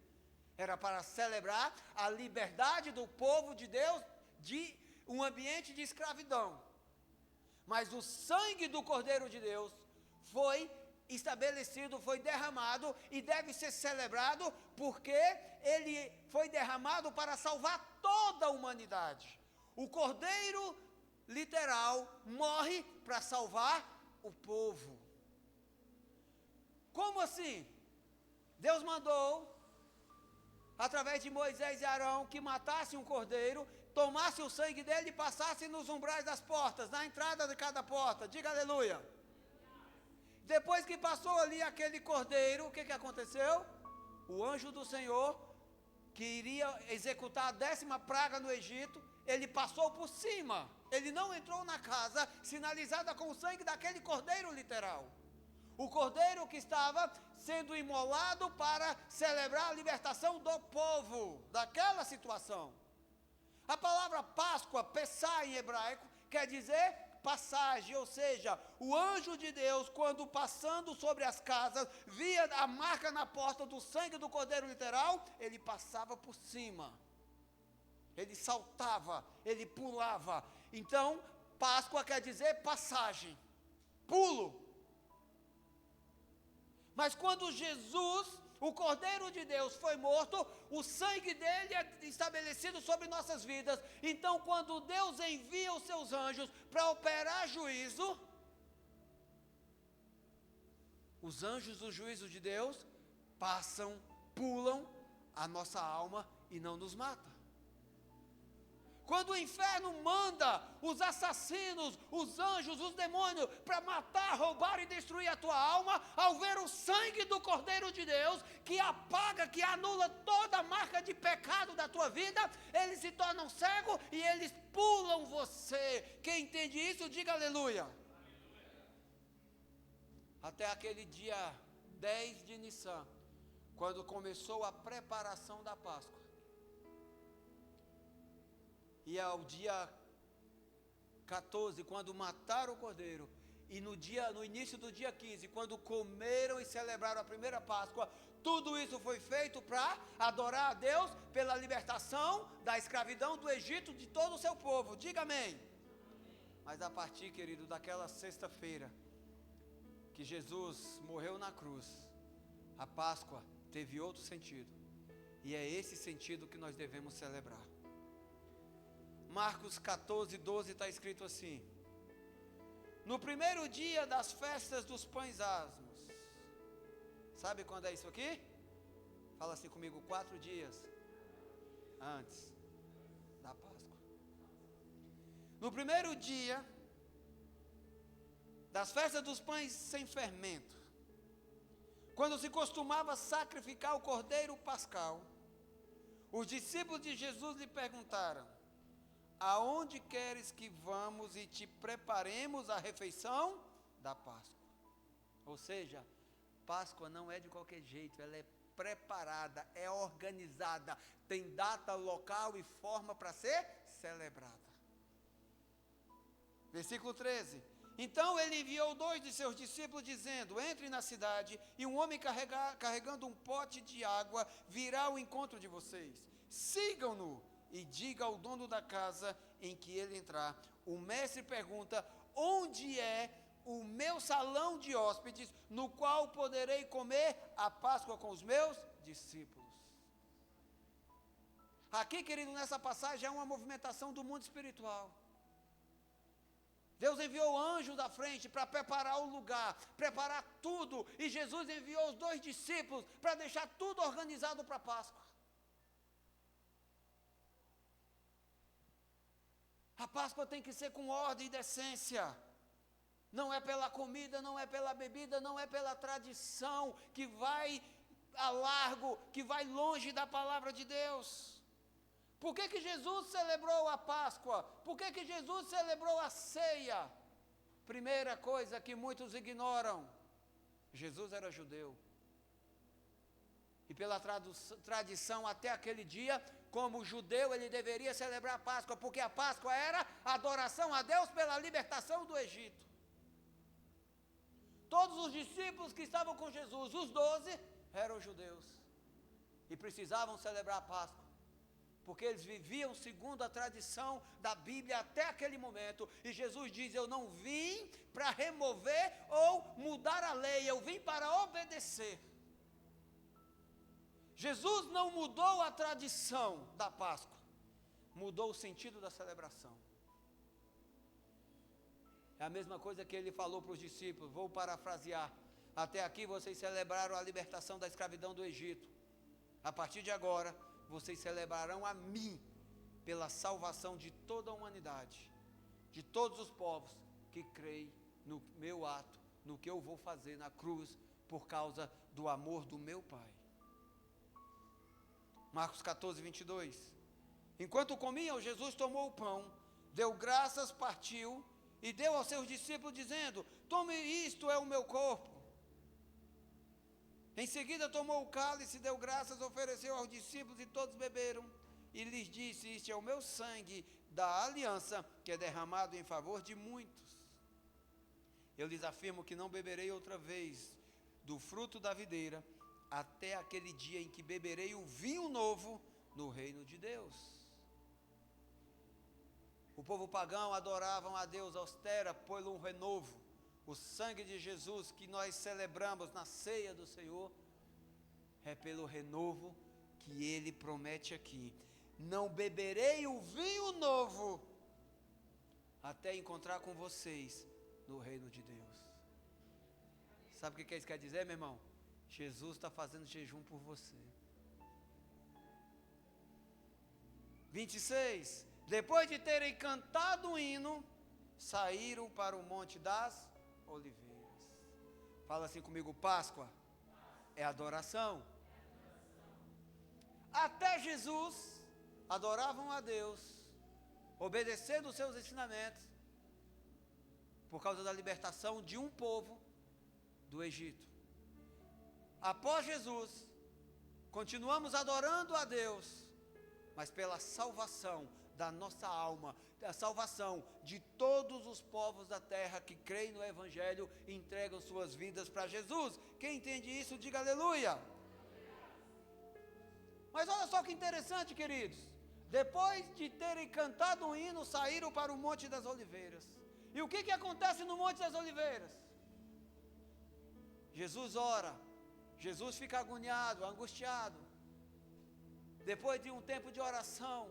S1: era para celebrar a liberdade do povo de Deus de um ambiente de escravidão. Mas o sangue do Cordeiro de Deus foi estabelecido, foi derramado e deve ser celebrado porque ele foi derramado para salvar toda a humanidade. O Cordeiro literal morre para salvar o povo. Como assim? Deus mandou, através de Moisés e Arão, que matasse um cordeiro, tomasse o sangue dele e passasse nos umbrais das portas, na entrada de cada porta. Diga aleluia. Depois que passou ali aquele cordeiro, o que aconteceu? O anjo do Senhor, que iria executar a 10ª praga no Egito, ele passou por cima. Ele não entrou na casa sinalizada com o sangue daquele cordeiro literal. O cordeiro que estava sendo imolado para celebrar a libertação do povo daquela situação. A palavra Páscoa, Pessá em hebraico, quer dizer passagem, ou seja, o anjo de Deus, quando passando sobre as casas, via a marca na porta do sangue do cordeiro literal, ele passava por cima. Ele saltava, ele pulava. Então, Páscoa quer dizer passagem, pulo. Mas quando Jesus, o Cordeiro de Deus, foi morto, o sangue dele é estabelecido sobre nossas vidas. Então, quando Deus envia os seus anjos para operar juízo, os anjos do juízo de Deus passam, pulam a nossa alma e não nos matam. Quando o inferno manda os assassinos, os anjos, os demônios, para matar, roubar e destruir a tua alma, ao ver o sangue do Cordeiro de Deus, que apaga, que anula toda a marca de pecado da tua vida, eles se tornam cegos e eles pulam você. Quem entende isso, diga aleluia. Até aquele dia 10 de Nissan, quando começou a preparação da Páscoa. E ao dia 14, quando mataram o cordeiro, e no início do dia 15, quando comeram e celebraram a primeira Páscoa, tudo isso foi feito para adorar a Deus pela libertação da escravidão do Egito de todo o seu povo. Diga amém. Mas a partir, querido, daquela sexta-feira, que Jesus morreu na cruz, a Páscoa teve outro sentido. E é esse sentido que nós devemos celebrar. Marcos 14, 12 está escrito assim: no primeiro dia das festas dos pães asmos. Sabe quando é isso aqui? Fala assim comigo, 4 dias antes da Páscoa. No primeiro dia das festas dos pães sem fermento, quando se costumava sacrificar o cordeiro pascal, os discípulos de Jesus lhe perguntaram: aonde queres que vamos e te preparemos a refeição da Páscoa? Ou seja, Páscoa não é de qualquer jeito, ela é preparada, é organizada, tem data, local e forma para ser celebrada. Versículo 13. Então ele enviou 2 de seus discípulos, dizendo: entre na cidade, e um homem carregando um pote de água virá ao encontro de vocês. Sigam-no e diga ao dono da casa em que ele entrar: o mestre pergunta, onde é o meu salão de hóspedes, no qual poderei comer a Páscoa com os meus discípulos? Aqui, querido, nessa passagem há uma movimentação do mundo espiritual. Deus enviou o anjo da frente para preparar o lugar, preparar tudo, e Jesus enviou os 2 discípulos para deixar tudo organizado para a Páscoa. A Páscoa tem que ser com ordem e decência. Não é pela comida, não é pela bebida, não é pela tradição que vai a largo, que vai longe da palavra de Deus. Por que Jesus celebrou a Páscoa? Por que Jesus celebrou a ceia? Primeira coisa que muitos ignoram: Jesus era judeu. E pela tradição até aquele dia, como judeu, ele deveria celebrar a Páscoa, porque a Páscoa era a adoração a Deus pela libertação do Egito. Todos os discípulos que estavam com Jesus, os 12, eram judeus, e precisavam celebrar a Páscoa, porque eles viviam segundo a tradição da Bíblia até aquele momento, e Jesus diz: eu não vim para remover ou mudar a lei, eu vim para obedecer. Jesus não mudou a tradição da Páscoa, mudou o sentido da celebração. É a mesma coisa que ele falou para os discípulos, vou parafrasear: até aqui vocês celebraram a libertação da escravidão do Egito, a partir de agora vocês celebrarão a mim, pela salvação de toda a humanidade, de todos os povos que creem no meu ato, no que eu vou fazer na cruz, por causa do amor do meu Pai. Marcos 14, 22. Enquanto comiam, Jesus tomou o pão, deu graças, partiu e deu aos seus discípulos, dizendo: tome isto, é o meu corpo. Em seguida tomou o cálice, deu graças, ofereceu aos discípulos e todos beberam. E lhes disse: este é o meu sangue da aliança, que é derramado em favor de muitos. Eu lhes afirmo que não beberei outra vez do fruto da videira, até aquele dia em que beberei o vinho novo no reino de Deus. O povo pagão adoravam a Deus austera por um renovo. O sangue de Jesus que nós celebramos na ceia do Senhor é pelo renovo que Ele promete aqui. Não beberei o vinho novo até encontrar com vocês no reino de Deus. Sabe o que isso quer dizer, meu irmão? Jesus está fazendo jejum por você. 26. Depois de terem cantado um hino, saíram para o Monte das Oliveiras. Fala assim comigo: Páscoa é adoração. Até Jesus adoravam a Deus, obedecendo os seus ensinamentos, por causa da libertação de um povo do Egito. Após Jesus, continuamos adorando a Deus, mas pela salvação da nossa alma, a salvação de todos os povos da terra que creem no Evangelho e entregam suas vidas para Jesus. Quem entende isso, diga aleluia. Mas olha só que interessante, queridos. Depois de terem cantado um hino, saíram para o Monte das Oliveiras. E o que acontece no Monte das Oliveiras? Jesus ora, Jesus fica agoniado, angustiado. Depois de um tempo de oração,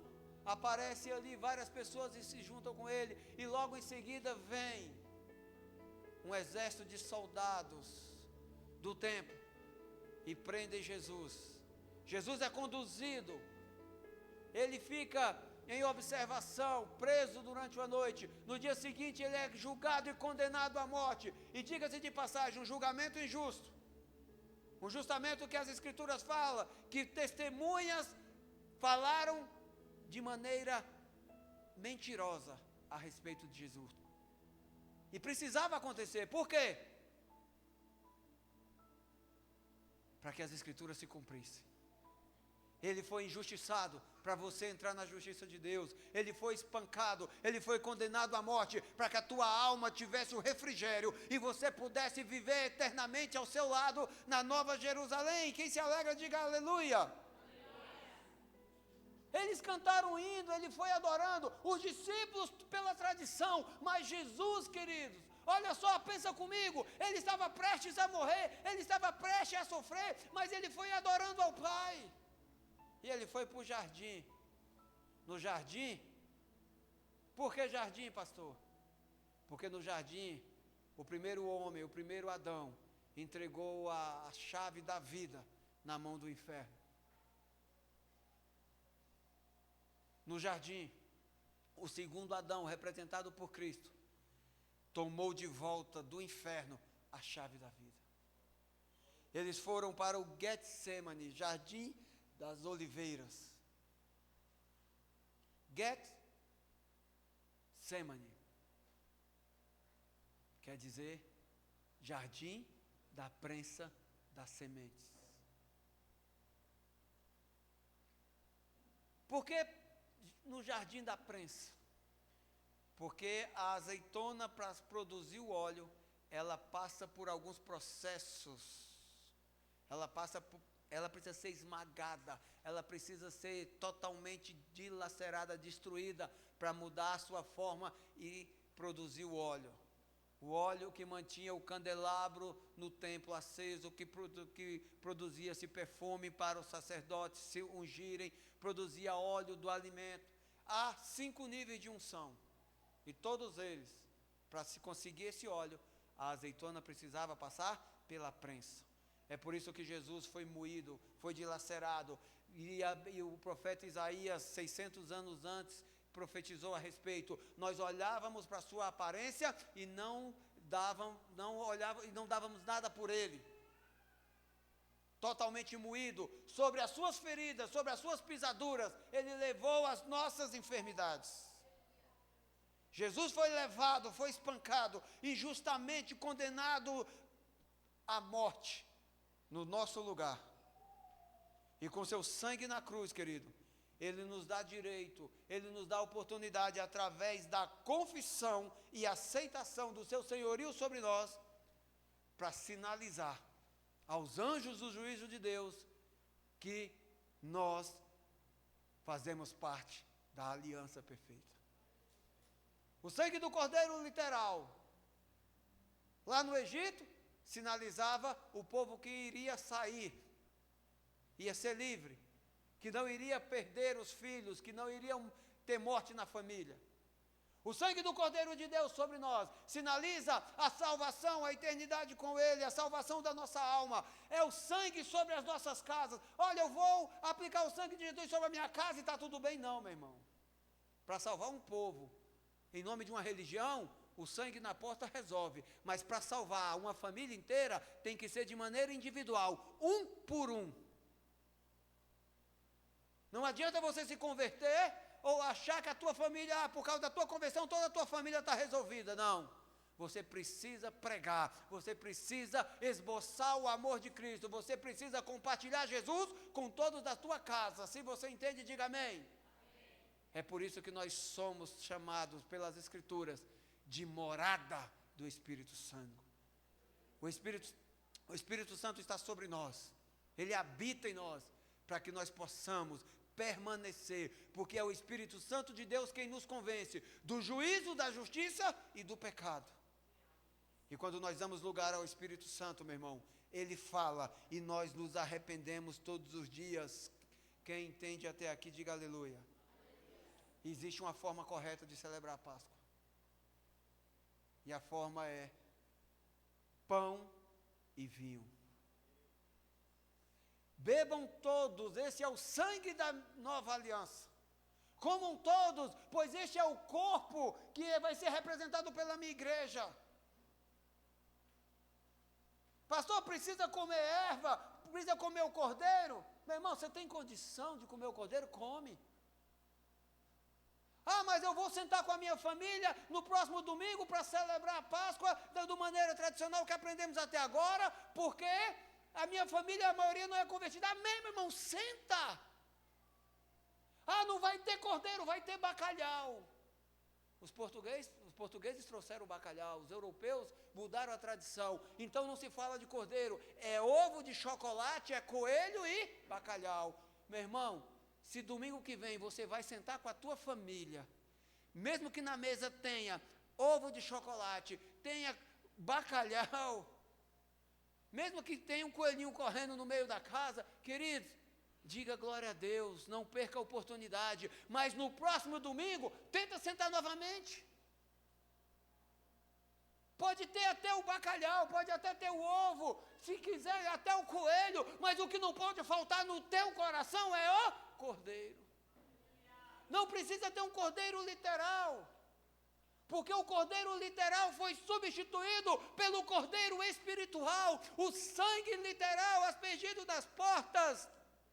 S1: aparecem ali várias pessoas e se juntam com ele, e logo em seguida vem um exército de soldados do templo e prendem Jesus. Jesus é conduzido, ele fica em observação, preso durante a noite. No dia seguinte ele é julgado e condenado à morte. E diga-se de passagem, um julgamento injusto, um julgamento que as Escrituras falam, que testemunhas falaram de maneira mentirosa a respeito de Jesus. E precisava acontecer. Por quê? Para que as Escrituras se cumprissem. Ele foi injustiçado para você entrar na justiça de Deus. Ele foi espancado, ele foi condenado à morte para que a tua alma tivesse o refrigério e você pudesse viver eternamente ao seu lado na Nova Jerusalém. Quem se alegra, diga aleluia. Eles cantaram hino, ele foi adorando, os discípulos pela tradição, mas Jesus, queridos, olha só, pensa comigo, ele estava prestes a morrer, ele estava prestes a sofrer, mas ele foi adorando ao Pai. E ele foi para o jardim. No jardim, por que jardim, pastor? Porque no jardim, o primeiro homem, o primeiro Adão, entregou a chave da vida na mão do inferno. No jardim, o segundo Adão, representado por Cristo, tomou de volta do inferno a chave da vida. Eles foram para o Getsemane, jardim das Oliveiras. Getsemane quer dizer jardim da prensa das sementes. Por que no jardim da prensa? Porque a azeitona, para produzir o óleo, ela passa por alguns processos ela precisa ser esmagada, ela precisa ser totalmente dilacerada, destruída, para mudar a sua forma e produzir o óleo. O óleo que mantinha o candelabro no templo aceso, que produzia esse perfume para os sacerdotes se ungirem, produzia óleo do alimento. Há 5 níveis de unção, e todos eles, para se conseguir esse óleo, a azeitona precisava passar pela prensa. É por isso que Jesus foi moído, foi dilacerado, e o profeta Isaías, 600 anos antes, profetizou a respeito. Nós olhávamos para a sua aparência e não dávamos nada por ele. Totalmente moído, sobre as suas feridas, sobre as suas pisaduras, ele levou as nossas enfermidades. Jesus foi levado, foi espancado, injustamente condenado à morte, no nosso lugar. E com seu sangue na cruz, querido, ele nos dá direito, ele nos dá oportunidade, através da confissão e aceitação do seu senhorio sobre nós, para sinalizar aos anjos do juízo de Deus que nós fazemos parte da aliança perfeita. O sangue do cordeiro literal, lá no Egito, sinalizava o povo que iria sair, ia ser livre, que não iria perder os filhos, que não iriam ter morte na família. O sangue do Cordeiro de Deus sobre nós sinaliza a salvação, a eternidade com Ele, a salvação da nossa alma. É o sangue sobre as nossas casas. Olha, eu vou aplicar o sangue de Jesus sobre a minha casa e está tudo bem. Não, meu irmão. Para salvar um povo, em nome de uma religião, o sangue na porta resolve. Mas para salvar uma família inteira, tem que ser de maneira individual, um por um. Não adianta você se converter ou achar que a tua família, por causa da tua conversão, toda a tua família está resolvida. Não. Você precisa pregar, você precisa esboçar o amor de Cristo, você precisa compartilhar Jesus com todos da tua casa. Se você entende, diga amém. É por isso que nós somos chamados pelas Escrituras de morada do Espírito Santo. O Espírito Santo está sobre nós, ele habita em nós, para que nós possamos permanecer, porque é o Espírito Santo de Deus quem nos convence do juízo, da justiça e do pecado. E quando nós damos lugar ao Espírito Santo, meu irmão, ele fala e nós nos arrependemos todos os dias. Quem entende até aqui, diga aleluia. Existe uma forma correta de celebrar a Páscoa, e a forma é pão e vinho. Bebam todos, esse é o sangue da nova aliança. Comam todos, pois este é o corpo que vai ser representado pela minha igreja. Pastor, precisa comer erva, precisa comer o cordeiro? Meu irmão, você tem condição de comer o cordeiro? Come. Ah, mas eu vou sentar com a minha família no próximo domingo para celebrar a Páscoa da maneira tradicional que aprendemos até agora, porque a minha família, a maioria não é convertida. Amém, meu irmão, senta. Ah, não vai ter cordeiro, vai ter bacalhau. Os portugueses trouxeram o bacalhau, os europeus mudaram a tradição. Então não se fala de cordeiro, é ovo de chocolate, é coelho e bacalhau. Meu irmão, se domingo que vem você vai sentar com a tua família, mesmo que na mesa tenha ovo de chocolate, tenha bacalhau, mesmo que tenha um coelhinho correndo no meio da casa, queridos, diga glória a Deus, não perca a oportunidade, mas no próximo domingo, tenta sentar novamente. Pode ter até o bacalhau, pode até ter o ovo, se quiser até o coelho, mas o que não pode faltar no teu coração é o cordeiro. Não precisa ter um cordeiro literal, porque o cordeiro literal foi substituído pelo cordeiro espiritual. O sangue literal aspergido nas portas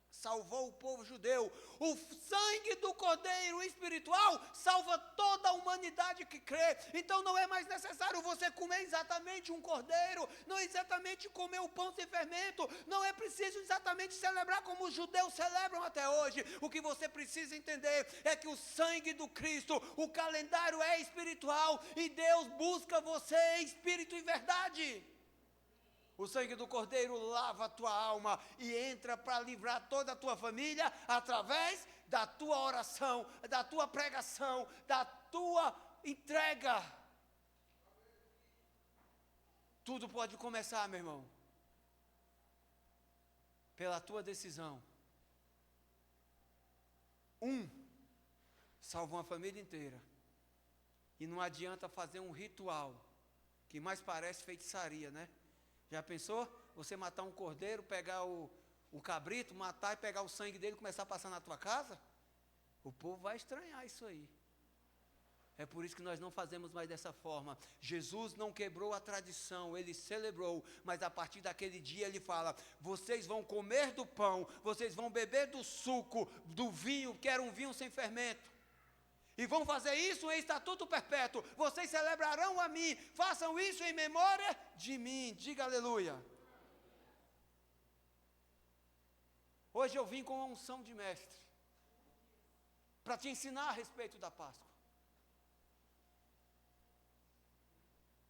S1: salvou o povo judeu. O sangue do cordeiro espiritual salva toda a humanidade que crê. Então não é mais necessário você comer exatamente um cordeiro, não é exatamente comer o pão sem fermento, não é preciso exatamente celebrar como os judeus celebram até hoje. O que você precisa entender é que o sangue do Cristo, o calendário é espiritual, e Deus busca você em espírito e verdade. O sangue do Cordeiro lava a tua alma e entra para livrar toda a tua família através da tua oração, da tua pregação, da tua entrega. Tudo pode começar, meu irmão, pela tua decisão. Salva uma família inteira. E não adianta fazer um ritual, que mais parece feitiçaria, né? Já pensou? Você matar um cordeiro, pegar o cabrito, matar e pegar o sangue dele e começar a passar na tua casa? O povo vai estranhar isso aí. É por isso que nós não fazemos mais dessa forma. Jesus não quebrou a tradição, ele celebrou, mas a partir daquele dia ele fala: vocês vão comer do pão, vocês vão beber do suco, do vinho, que era um vinho sem fermento. E vão fazer isso em estatuto perpétuo. Vocês celebrarão a mim. Façam isso em memória de mim. Diga aleluia. Hoje eu vim com a unção de mestre, para te ensinar a respeito da Páscoa.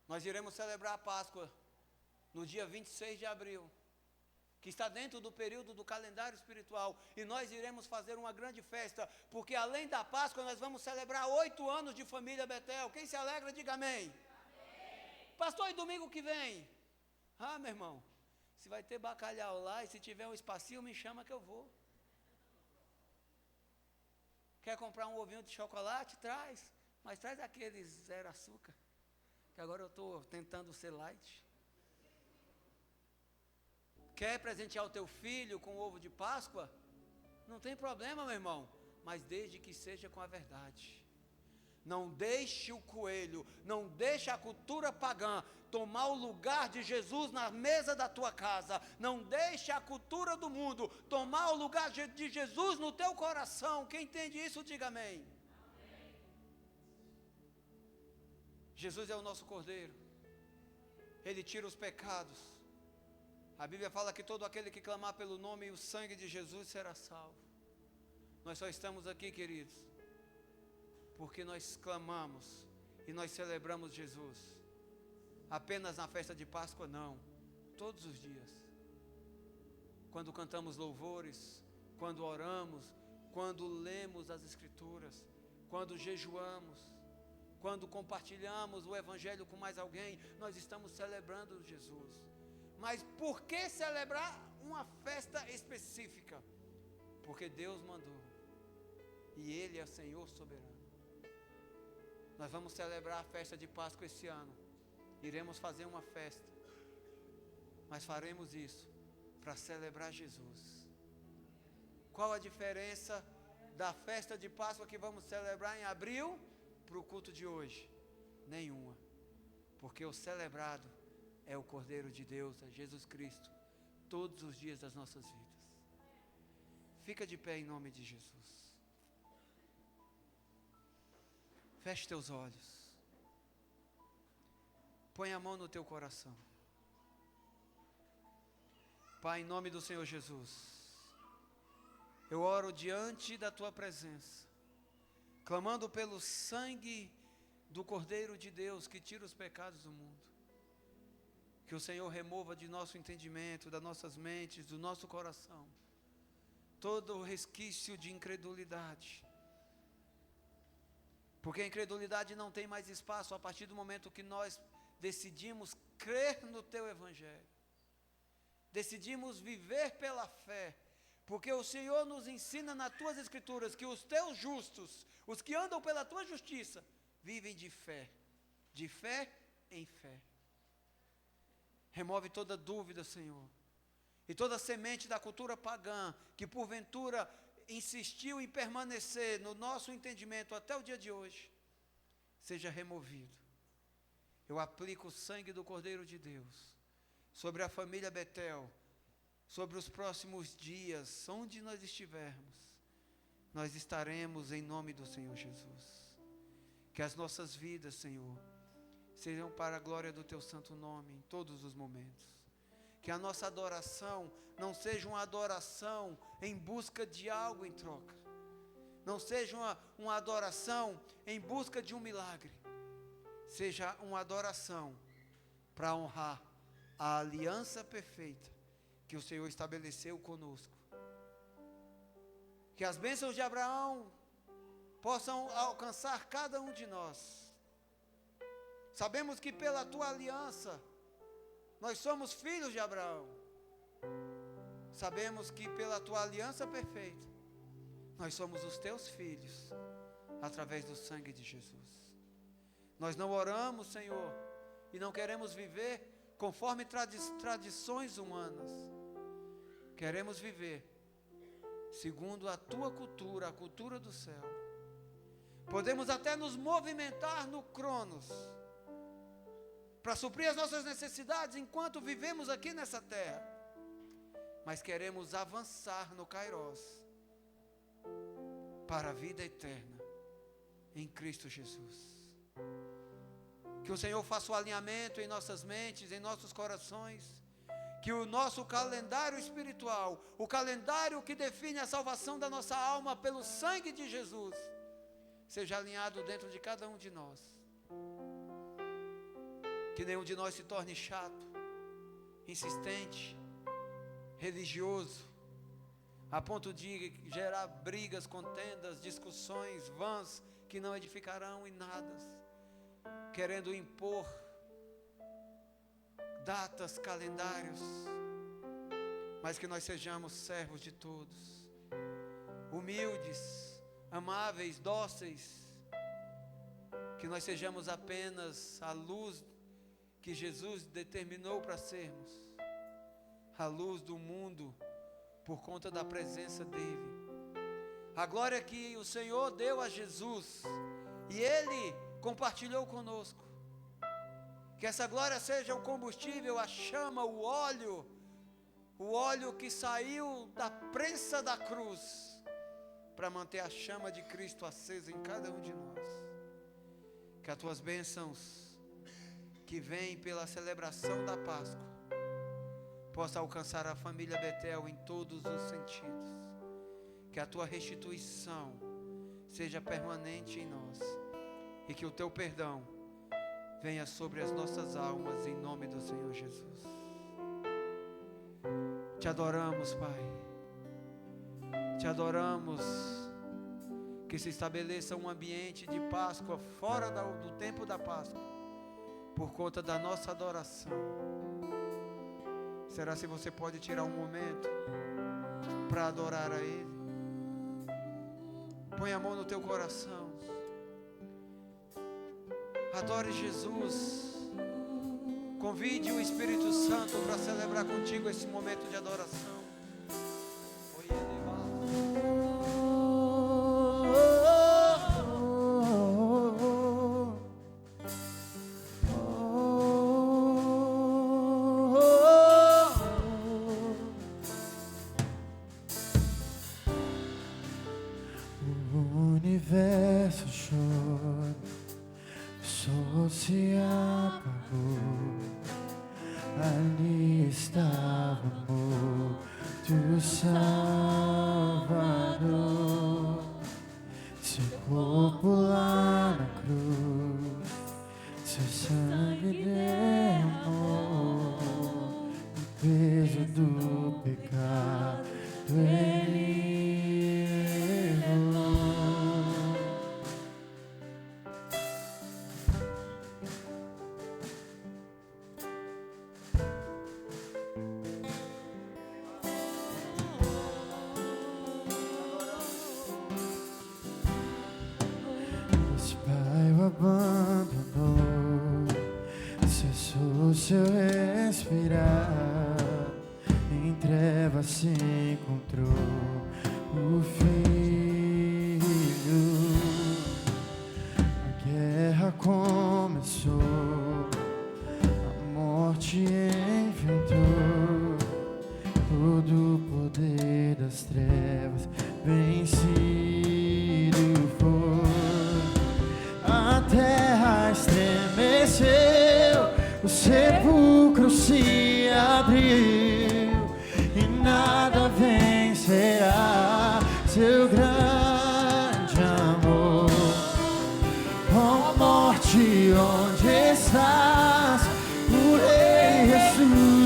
S1: Nós iremos celebrar a Páscoa no dia 26 de abril, que está dentro do período do calendário espiritual, e nós iremos fazer uma grande festa, porque além da Páscoa nós vamos celebrar 8 anos de família Betel. Quem se alegra, diga amém. Amém. Pastor, e domingo que vem? Ah, meu irmão, se vai ter bacalhau lá, e se tiver um espacinho, me chama que eu vou. Quer comprar um ovinho de chocolate? Traz, mas traz aqueles zero açúcar, que agora eu estou tentando ser light. Quer presentear o teu filho com ovo de Páscoa? Não tem problema, meu irmão, mas desde que seja com a verdade. Não deixe o coelho, não deixe a cultura pagã tomar o lugar de Jesus na mesa da tua casa. Não deixe a cultura do mundo tomar o lugar de Jesus no teu coração. Quem entende isso, diga amém. Amém. Jesus é o nosso Cordeiro. Ele tira os pecados. A Bíblia fala que todo aquele que clamar pelo nome e o sangue de Jesus será salvo. Nós só estamos aqui, queridos, porque nós clamamos e nós celebramos Jesus. Apenas na festa de Páscoa, não. Todos os dias. Quando cantamos louvores, quando oramos, quando lemos as Escrituras, quando jejuamos, quando compartilhamos o Evangelho com mais alguém, nós estamos celebrando Jesus. Mas por que celebrar uma festa específica? Porque Deus mandou. E Ele é Senhor soberano. Nós vamos celebrar a festa de Páscoa esse ano. Iremos fazer uma festa. Mas faremos isso para celebrar Jesus. Qual a diferença da festa de Páscoa que vamos celebrar em abril para o culto de hoje? Nenhuma. Porque o celebrado é o Cordeiro de Deus, é Jesus Cristo, todos os dias das nossas vidas. Fica de pé em nome de Jesus. Feche teus olhos. Põe a mão no teu coração. Pai, em nome do Senhor Jesus, eu oro diante da tua presença, clamando pelo sangue do Cordeiro de Deus que tira os pecados do mundo. Que o Senhor remova de nosso entendimento, das nossas mentes, do nosso coração, todo o resquício de incredulidade. Porque a incredulidade não tem mais espaço a partir do momento que nós decidimos crer no Teu Evangelho. Decidimos viver pela fé. Porque o Senhor nos ensina nas Tuas Escrituras que os Teus justos, os que andam pela Tua justiça, vivem de fé em fé. Remove toda dúvida, Senhor, e toda semente da cultura pagã, que porventura insistiu em permanecer no nosso entendimento até o dia de hoje, seja removido. Eu aplico o sangue do Cordeiro de Deus sobre a família Betel, sobre os próximos dias, onde nós estivermos, nós estaremos em nome do Senhor Jesus. Que as nossas vidas, Senhor, sejam para a glória do Teu santo nome em todos os momentos. Que a nossa adoração não seja uma adoração em busca de algo em troca. Não seja uma adoração em busca de um milagre. Seja uma adoração para honrar a aliança perfeita que o Senhor estabeleceu conosco. Que as bênçãos de Abraão possam alcançar cada um de nós. Sabemos que pela tua aliança nós somos filhos de Abraão. Sabemos que pela tua aliança perfeita nós somos os teus filhos através do sangue de Jesus. Nós não oramos, Senhor, e não queremos viver conforme tradições humanas. Queremos viver segundo a tua cultura, a cultura do céu. Podemos até nos movimentar no Cronos para suprir as nossas necessidades enquanto vivemos aqui nessa terra, mas queremos avançar no Kairos para a vida eterna em Cristo Jesus. Que o Senhor faça o alinhamento em nossas mentes, em nossos corações, que o nosso calendário espiritual, o calendário que define a salvação da nossa alma pelo sangue de Jesus, seja alinhado dentro de cada um de nós. Que nenhum de nós se torne chato, insistente, religioso, a ponto de gerar brigas, contendas, discussões vãs que não edificarão em nada, querendo impor datas, calendários, mas que nós sejamos servos de todos, humildes, amáveis, dóceis, que nós sejamos apenas a luz que Jesus determinou para sermos, a luz do mundo por conta da presença dele. A glória que o Senhor deu a Jesus e Ele compartilhou conosco. Que essa glória seja o combustível, a chama, o óleo que saiu da prensa da cruz para manter a chama de Cristo acesa em cada um de nós. Que as tuas bênçãos que vêm pela celebração da Páscoa possa alcançar a família Betel em todos os sentidos. Que a tua restituição seja permanente em nós e que o teu perdão venha sobre as nossas almas em nome do Senhor Jesus. Te adoramos, Pai. Te adoramos. Que se estabeleça um ambiente de Páscoa fora do tempo da Páscoa, por conta da nossa adoração. Será se você pode tirar um momento para adorar a Ele? Põe a mão no teu coração. Adore Jesus. Convide o Espírito Santo para celebrar contigo esse momento de adoração.
S2: Se apagou, ali estava o amor do Salvador, seu corpo lá na cruz, seu sangue derramou, o peso do pecado ele levou. Abandonou, cessou seu respirar, em trevas se encontrou o Filho. A guerra começou, a morte enfrentou, todo o poder das trevas vencido foi. A terra estremeceu, o sepulcro se abriu e nada vencerá seu grande amor. Ó morte, onde estás? O Rei ressuscitou.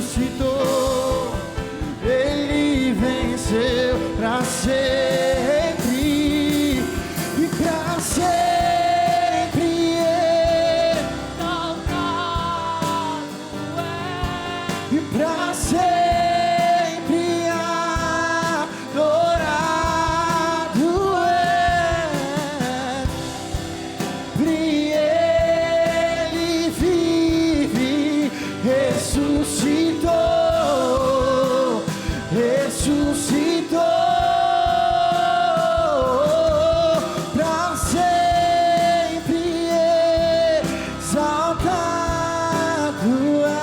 S2: ressuscitou pra sempre exaltado é.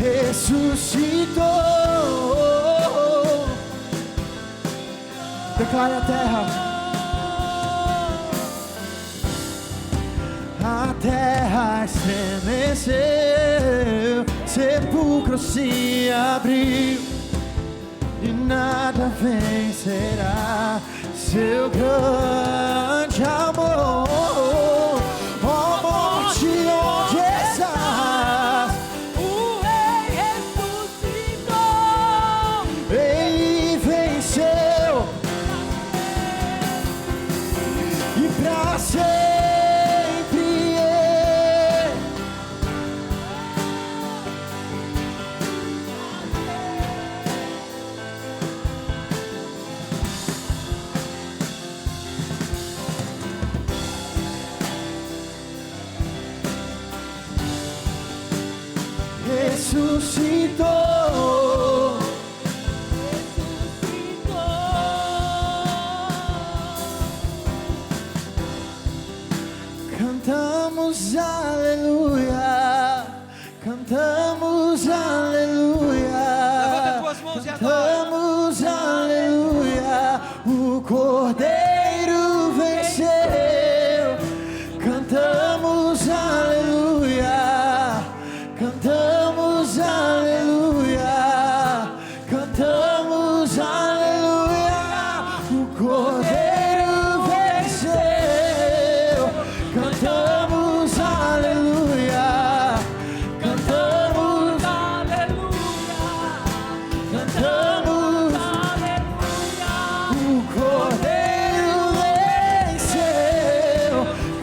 S2: Ressuscitou. Declare a terra estremeceu, sepulcro se abriu e nada vencerá seu grande amor. Ó morte, onde estás? Ele venceu e pra sempre ressuscitou. Cantamos aleluia, cantamos aleluia,
S1: Levanta tuas mãos e adora.
S2: cantamos aleluia, o Cordeiro venceu. Cantamos aleluia, cantamos aleluia, cantamos aleluia, o Cordeiro venceu. Cantamos aleluia, cantamos aleluia, cantamos aleluia, o Cordeiro venceu.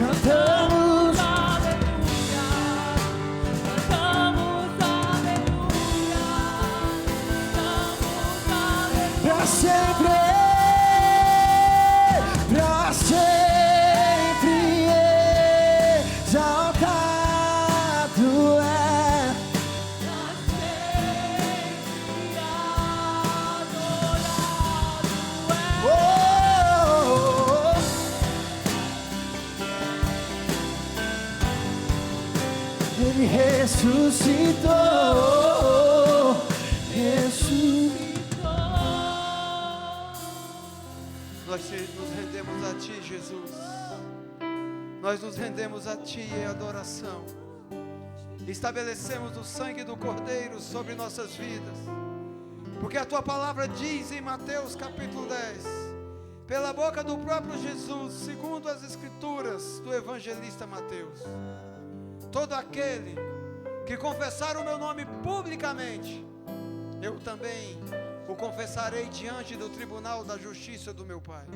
S2: Cantamos aleluia, cantamos aleluia, cantamos aleluia, pra sempre, pra sempre exaltado é. Pra sempre adorado é. Ele ressuscitou, ressuscitou.
S1: Nós nos rendemos a Ti, Jesus. Nós nos rendemos a Ti em adoração. Estabelecemos o sangue do Cordeiro sobre nossas vidas. Porque a Tua palavra diz em Mateus capítulo 10, pela boca do próprio Jesus, segundo as Escrituras do evangelista Mateus: todo aquele que confessar o meu nome publicamente, eu também o confessarei diante do tribunal da justiça do meu Pai.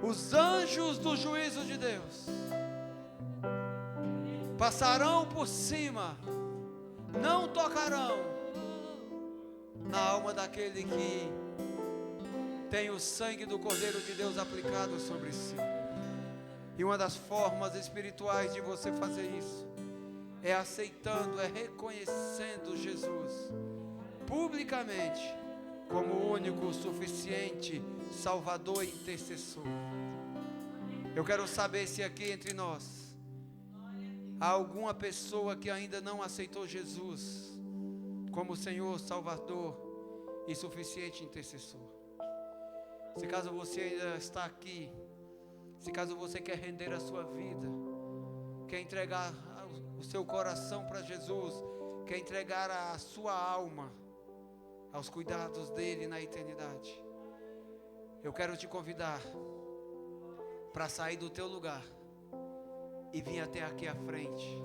S1: Os anjos do juízo de Deus passarão por cima, não tocarão na alma daquele que tem o sangue do Cordeiro de Deus aplicado sobre si. E uma das formas espirituais de você fazer isso é aceitando, é reconhecendo Jesus publicamente como o único, suficiente Salvador e intercessor. Eu quero saber se aqui entre nós há alguma pessoa que ainda não aceitou Jesus como Senhor, Salvador e suficiente intercessor. Se caso você ainda está aqui, se caso você quer render a sua vida, quer entregar o seu coração para Jesus, quer entregar a sua alma aos cuidados dele na eternidade, eu quero te convidar para sair do teu lugar e vir até aqui à frente.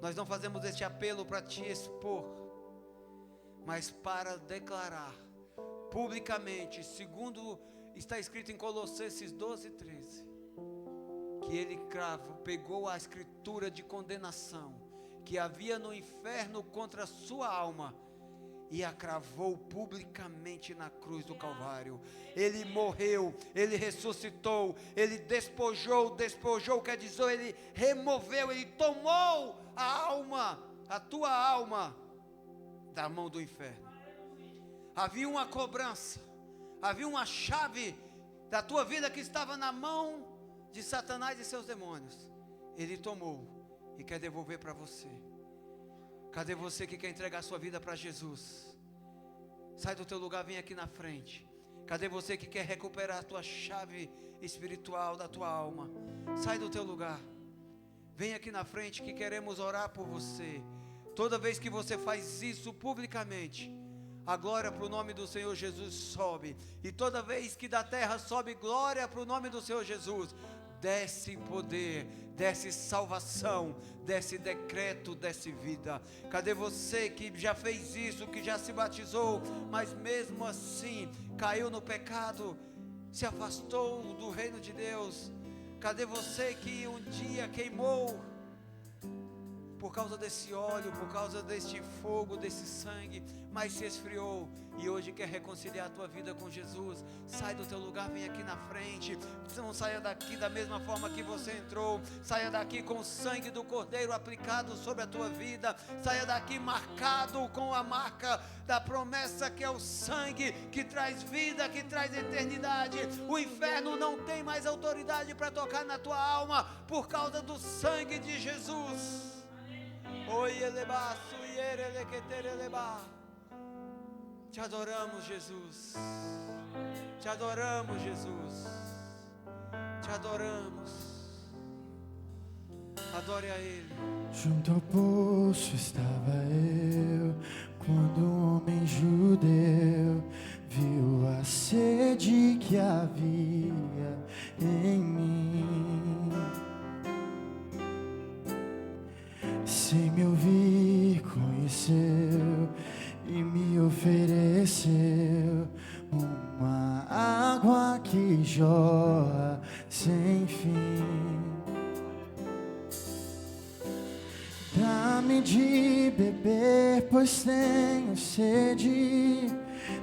S1: Nós não fazemos este apelo para te expor, mas para declarar publicamente, segundo está escrito em Colossenses 12:13, que ele pegou a escritura de condenação que havia no inferno contra a sua alma e a cravou publicamente na cruz do Calvário. Ele morreu, ele ressuscitou, ele despojou quer dizer, ele removeu, ele tomou a tua alma da mão do inferno. Havia uma cobrança, havia uma chave da tua vida que estava na mão de Satanás e seus demônios. Ele tomou e quer devolver para você. Cadê você que quer entregar sua vida para Jesus? Sai do teu lugar, vem aqui na frente. Cadê você que quer recuperar a tua chave espiritual da tua alma? Sai do teu lugar, vem aqui na frente que queremos orar por você. Toda vez que você faz isso publicamente, a glória para o nome do Senhor Jesus sobe. E toda vez que da terra sobe glória para o nome do Senhor Jesus, desce poder, desce salvação, desce decreto, desce vida. Cadê você que já fez isso, que já se batizou, mas mesmo assim caiu no pecado, se afastou do reino de Deus? Cadê você que um dia queimou por causa desse óleo, por causa deste fogo, desse sangue, mas se esfriou e hoje quer reconciliar a tua vida com Jesus? Sai do teu lugar, vem aqui na frente. Não saia daqui da mesma forma que você entrou. Saia daqui com o sangue do Cordeiro aplicado sobre a tua vida. Saia daqui marcado com a marca da promessa, que é o sangue que traz vida, que traz eternidade. O inferno não tem mais autoridade para tocar na tua alma por causa do sangue de Jesus. Oi, elebaço, ierelequetereleba. Te adoramos, Jesus. Te adoramos, Jesus. Te adoramos. Adore a Ele.
S2: Junto ao poço estava eu, quando um homem judeu viu a sede que havia em mim. Sem me ouvir, conheceu e me ofereceu uma água que jorra sem fim. Dá-me de beber, pois tenho sede.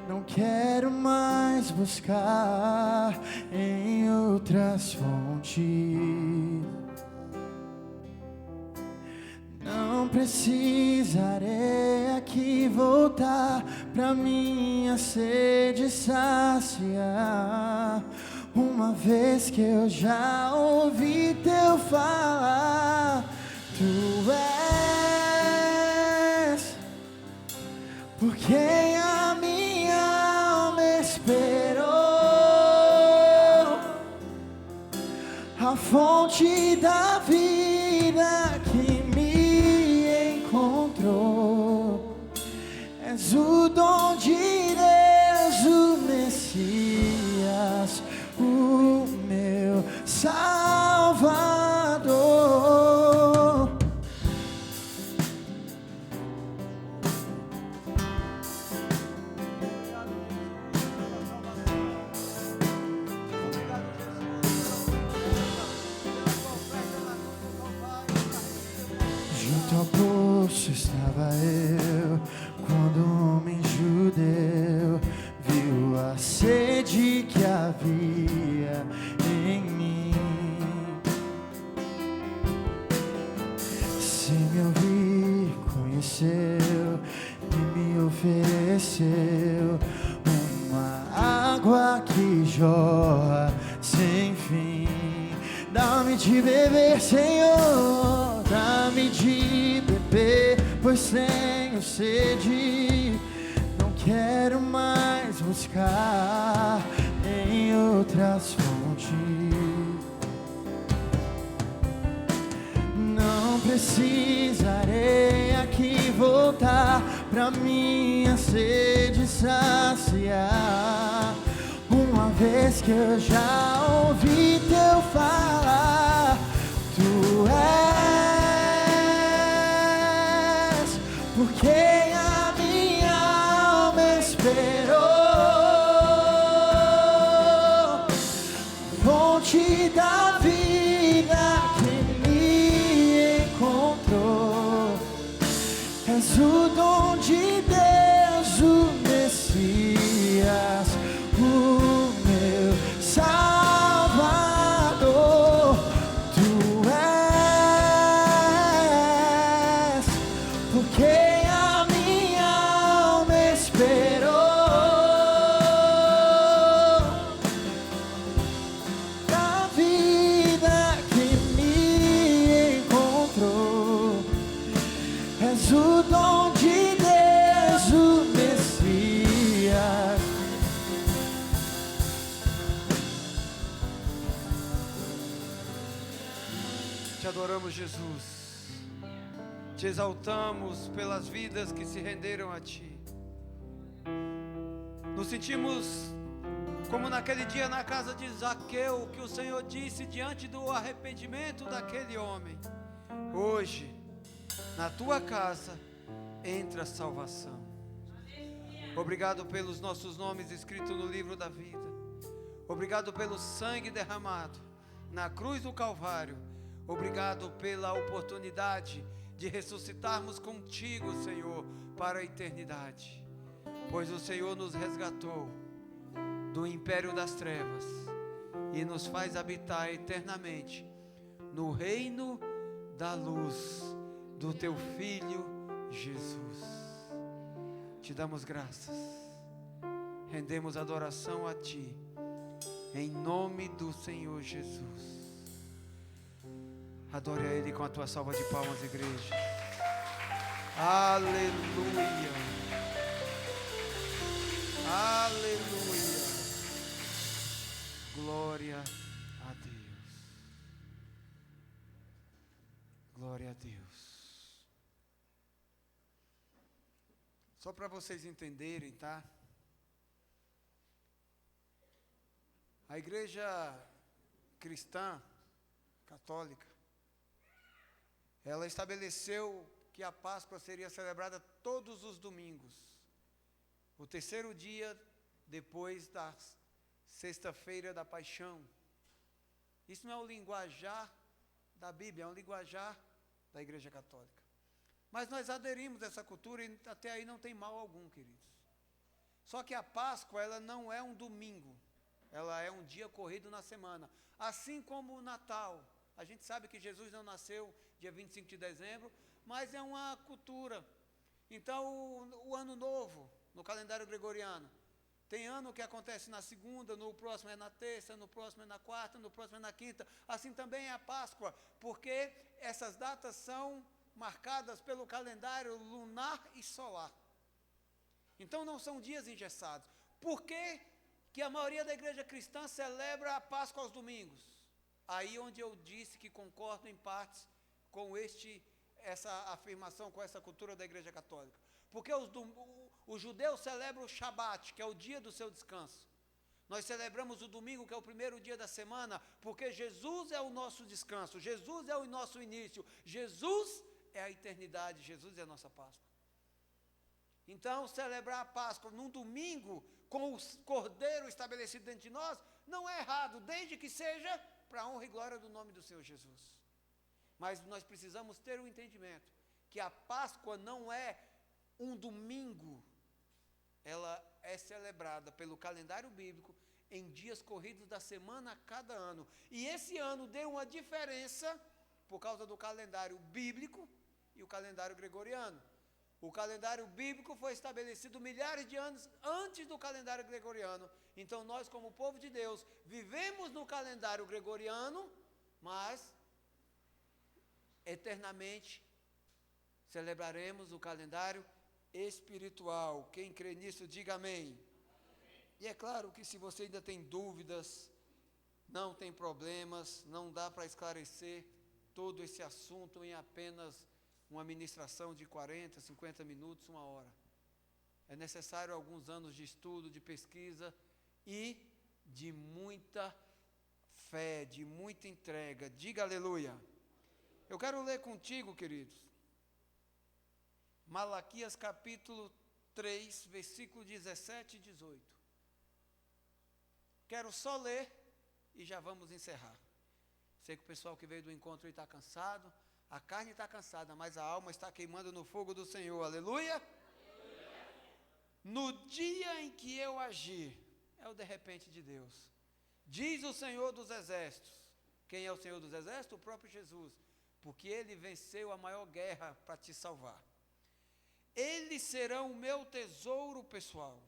S2: Não quero mais buscar em outras fontes. Não precisarei aqui voltar pra minha sede saciar, uma vez que eu já ouvi teu falar. Tu és por quem a minha alma esperou, a fonte da vida que me encontrou. És o dom de Deus, o Messias, o meu Salvador. Junto ao poço estava eu, quando um homem judeu viu a sede que havia em mim. Se me ouvir, conheceu e me ofereceu uma água que jorra sem fim. Dá-me de beber, Senhor, dá-me de beber, pois tenho sede. Não quero mais buscar em outras fontes. Não precisarei aqui voltar pra minha sede saciar, uma vez que eu já ouvi teu falar. Tu és por quem a minha alma esperou, fonte da vida que me encontrou. És o dom de Deus,
S1: Te adoramos, Jesus. Te exaltamos pelas vidas que se renderam a Ti. Nos sentimos como naquele dia na casa de Zaqueu, que o Senhor disse diante do arrependimento daquele homem: hoje, na tua casa, entra a salvação. Obrigado pelos nossos nomes escritos no livro da vida. Obrigado pelo sangue derramado na cruz do Calvário. Obrigado pela oportunidade de ressuscitarmos contigo, Senhor, para a eternidade. Pois o Senhor nos resgatou do império das trevas e nos faz habitar eternamente no reino da luz do Teu Filho Jesus. Te damos graças, rendemos adoração a Ti, em nome do Senhor Jesus. Adore a Ele com a tua salva de palmas, igreja. Aleluia. Aleluia. Glória a Deus. Glória a Deus. Só para vocês entenderem, tá? A igreja cristã, católica, ela estabeleceu que a Páscoa seria celebrada todos os domingos. O terceiro dia depois da sexta-feira da paixão. Isso não é o linguajar da Bíblia, é um linguajar da Igreja Católica. Mas nós aderimos a essa cultura e até aí não tem mal algum, queridos. Só que a Páscoa, ela não é um domingo, ela é um dia corrido na semana. Assim como o Natal. A gente sabe que Jesus não nasceu dia 25 de dezembro, mas é uma cultura. Então, o Ano Novo, no calendário gregoriano, tem ano que acontece na segunda, no próximo é na terça, no próximo é na quarta, no próximo é na quinta. Assim também é a Páscoa, porque essas datas são marcadas pelo calendário lunar e solar. Então não são dias engessados. Por que que a maioria da igreja cristã celebra a Páscoa aos domingos? Aí onde eu disse que concordo em partes com essa afirmação, com essa cultura da igreja católica. Porque os judeus celebram o Shabat, que é o dia do seu descanso. Nós celebramos o domingo, que é o primeiro dia da semana, porque Jesus é o nosso descanso, Jesus é o nosso início, Jesus é a eternidade, Jesus é a nossa Páscoa. Então, celebrar a Páscoa num domingo, com o Cordeiro estabelecido dentro de nós, não é errado, desde que seja para a honra e glória do nome do Senhor Jesus. Mas nós precisamos ter o entendimento que a Páscoa não é um domingo, ela é celebrada pelo calendário bíblico em dias corridos da semana a cada ano. E esse ano deu uma diferença por causa do calendário bíblico e o calendário gregoriano. O calendário bíblico foi estabelecido milhares de anos antes do calendário gregoriano. Então nós, como povo de Deus, vivemos no calendário gregoriano, mas eternamente celebraremos o calendário espiritual. Quem crê nisso, diga amém. E é claro que se você ainda tem dúvidas, não tem problemas, não dá para esclarecer todo esse assunto em apenas uma ministração de 40, 50 minutos, 1 hora. É necessário alguns anos de estudo, de pesquisa e de muita fé, de muita entrega. Diga aleluia. Eu quero ler contigo, queridos, Malaquias capítulo 3, versículo 17 e 18. Quero só ler e já vamos encerrar. Sei que o pessoal que veio do encontro está cansado, a carne está cansada, mas a alma está queimando no fogo do Senhor. Aleluia? Aleluia. No dia em que eu agir, é o de repente de Deus. Diz o Senhor dos Exércitos. Quem é o Senhor dos Exércitos? O próprio Jesus. Porque Ele venceu a maior guerra para te salvar. Eles serão o meu tesouro pessoal.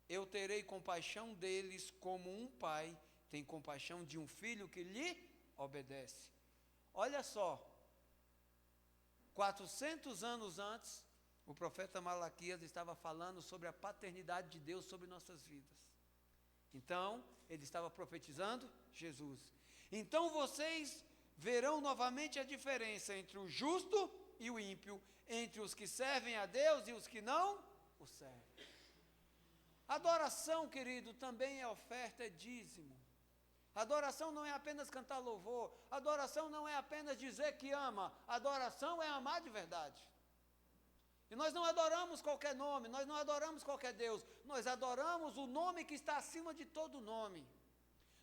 S1: Eu terei compaixão deles como um pai tem compaixão de um filho que lhe obedece. Olha só. 400 anos antes, o profeta Malaquias estava falando sobre a paternidade de Deus sobre nossas vidas. Então, ele estava profetizando Jesus. Então vocês verão novamente a diferença entre o justo e o ímpio, entre os que servem a Deus e os que não o servem. Adoração, querido, também é oferta, é dízimo. Adoração não é apenas cantar louvor, adoração não é apenas dizer que ama, adoração é amar de verdade. E nós não adoramos qualquer nome, nós não adoramos qualquer Deus, nós adoramos o nome que está acima de todo nome.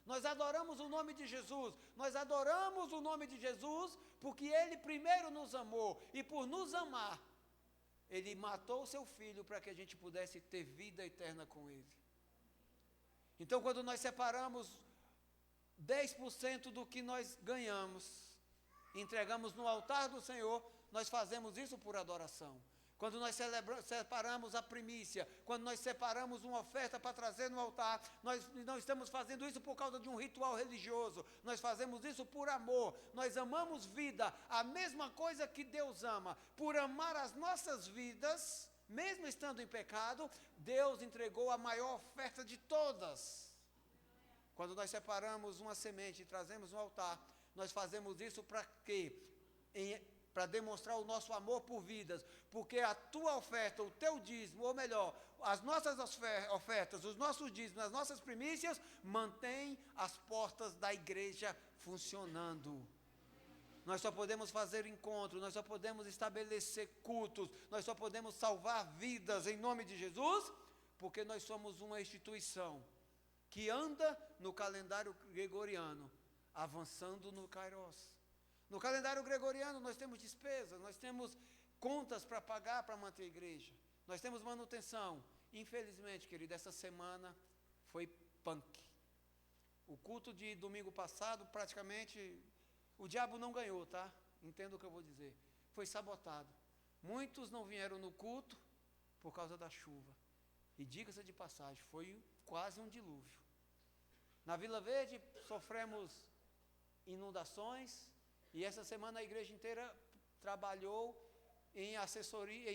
S1: Nós adoramos o nome de Jesus, nós adoramos o nome de Jesus porque Ele primeiro nos amou, e por nos amar, Ele matou o seu Filho para que a gente pudesse ter vida eterna com Ele. Então, quando nós separamos 10% do que nós ganhamos, entregamos no altar do Senhor, nós fazemos isso por adoração. Quando nós separamos a primícia, quando nós separamos uma oferta para trazer no altar, nós não estamos fazendo isso por causa de um ritual religioso, nós fazemos isso por amor, nós amamos vida, a mesma coisa que Deus ama. Por amar as nossas vidas, mesmo estando em pecado, Deus entregou a maior oferta de todas. Quando nós separamos uma semente e trazemos no altar, nós fazemos isso para quê? Para demonstrar o nosso amor por vidas, porque a tua oferta, o teu dízimo, ou melhor, as nossas ofertas, os nossos dízimos, as nossas primícias, mantêm as portas da igreja funcionando. Nós só podemos fazer encontros, nós só podemos estabelecer cultos, nós só podemos salvar vidas em nome de Jesus, porque nós somos uma instituição que anda no calendário gregoriano, avançando no Kairos. No calendário gregoriano nós temos despesas, nós temos contas para pagar para manter a igreja, nós temos manutenção. Infelizmente, querido, essa semana foi punk. O culto de domingo passado, praticamente, o diabo não ganhou, tá? Entenda o que eu vou dizer. Foi sabotado. Muitos não vieram no culto por causa da chuva. E diga-se de passagem, foi quase um dilúvio. Na Vila Verde sofremos inundações, e essa semana a igreja inteira trabalhou em assessoria,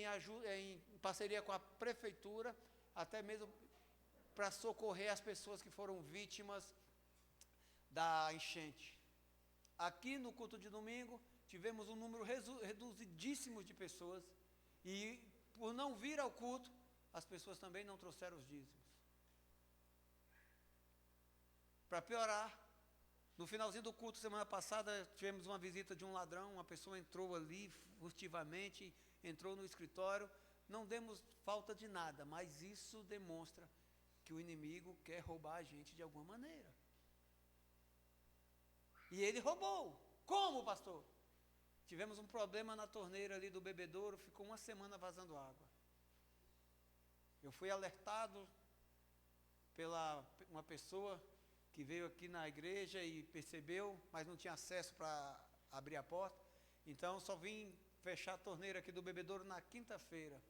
S1: em parceria com a prefeitura, até mesmo para socorrer as pessoas que foram vítimas da enchente. Aqui no culto de domingo, tivemos um número reduzidíssimo de pessoas, e por não vir ao culto, as pessoas também não trouxeram os dízimos. Para piorar, no finalzinho do culto, semana passada, tivemos uma visita de um ladrão, uma pessoa entrou ali furtivamente, entrou no escritório, não demos falta de nada, mas isso demonstra que o inimigo quer roubar a gente de alguma maneira. E ele roubou. Como, pastor? Tivemos um problema na torneira ali do bebedouro, ficou uma semana vazando água. Eu fui alertado pela uma pessoa que veio aqui na igreja e percebeu, mas não tinha acesso para abrir a porta. Então, só vim fechar a torneira aqui do bebedouro na quinta-feira.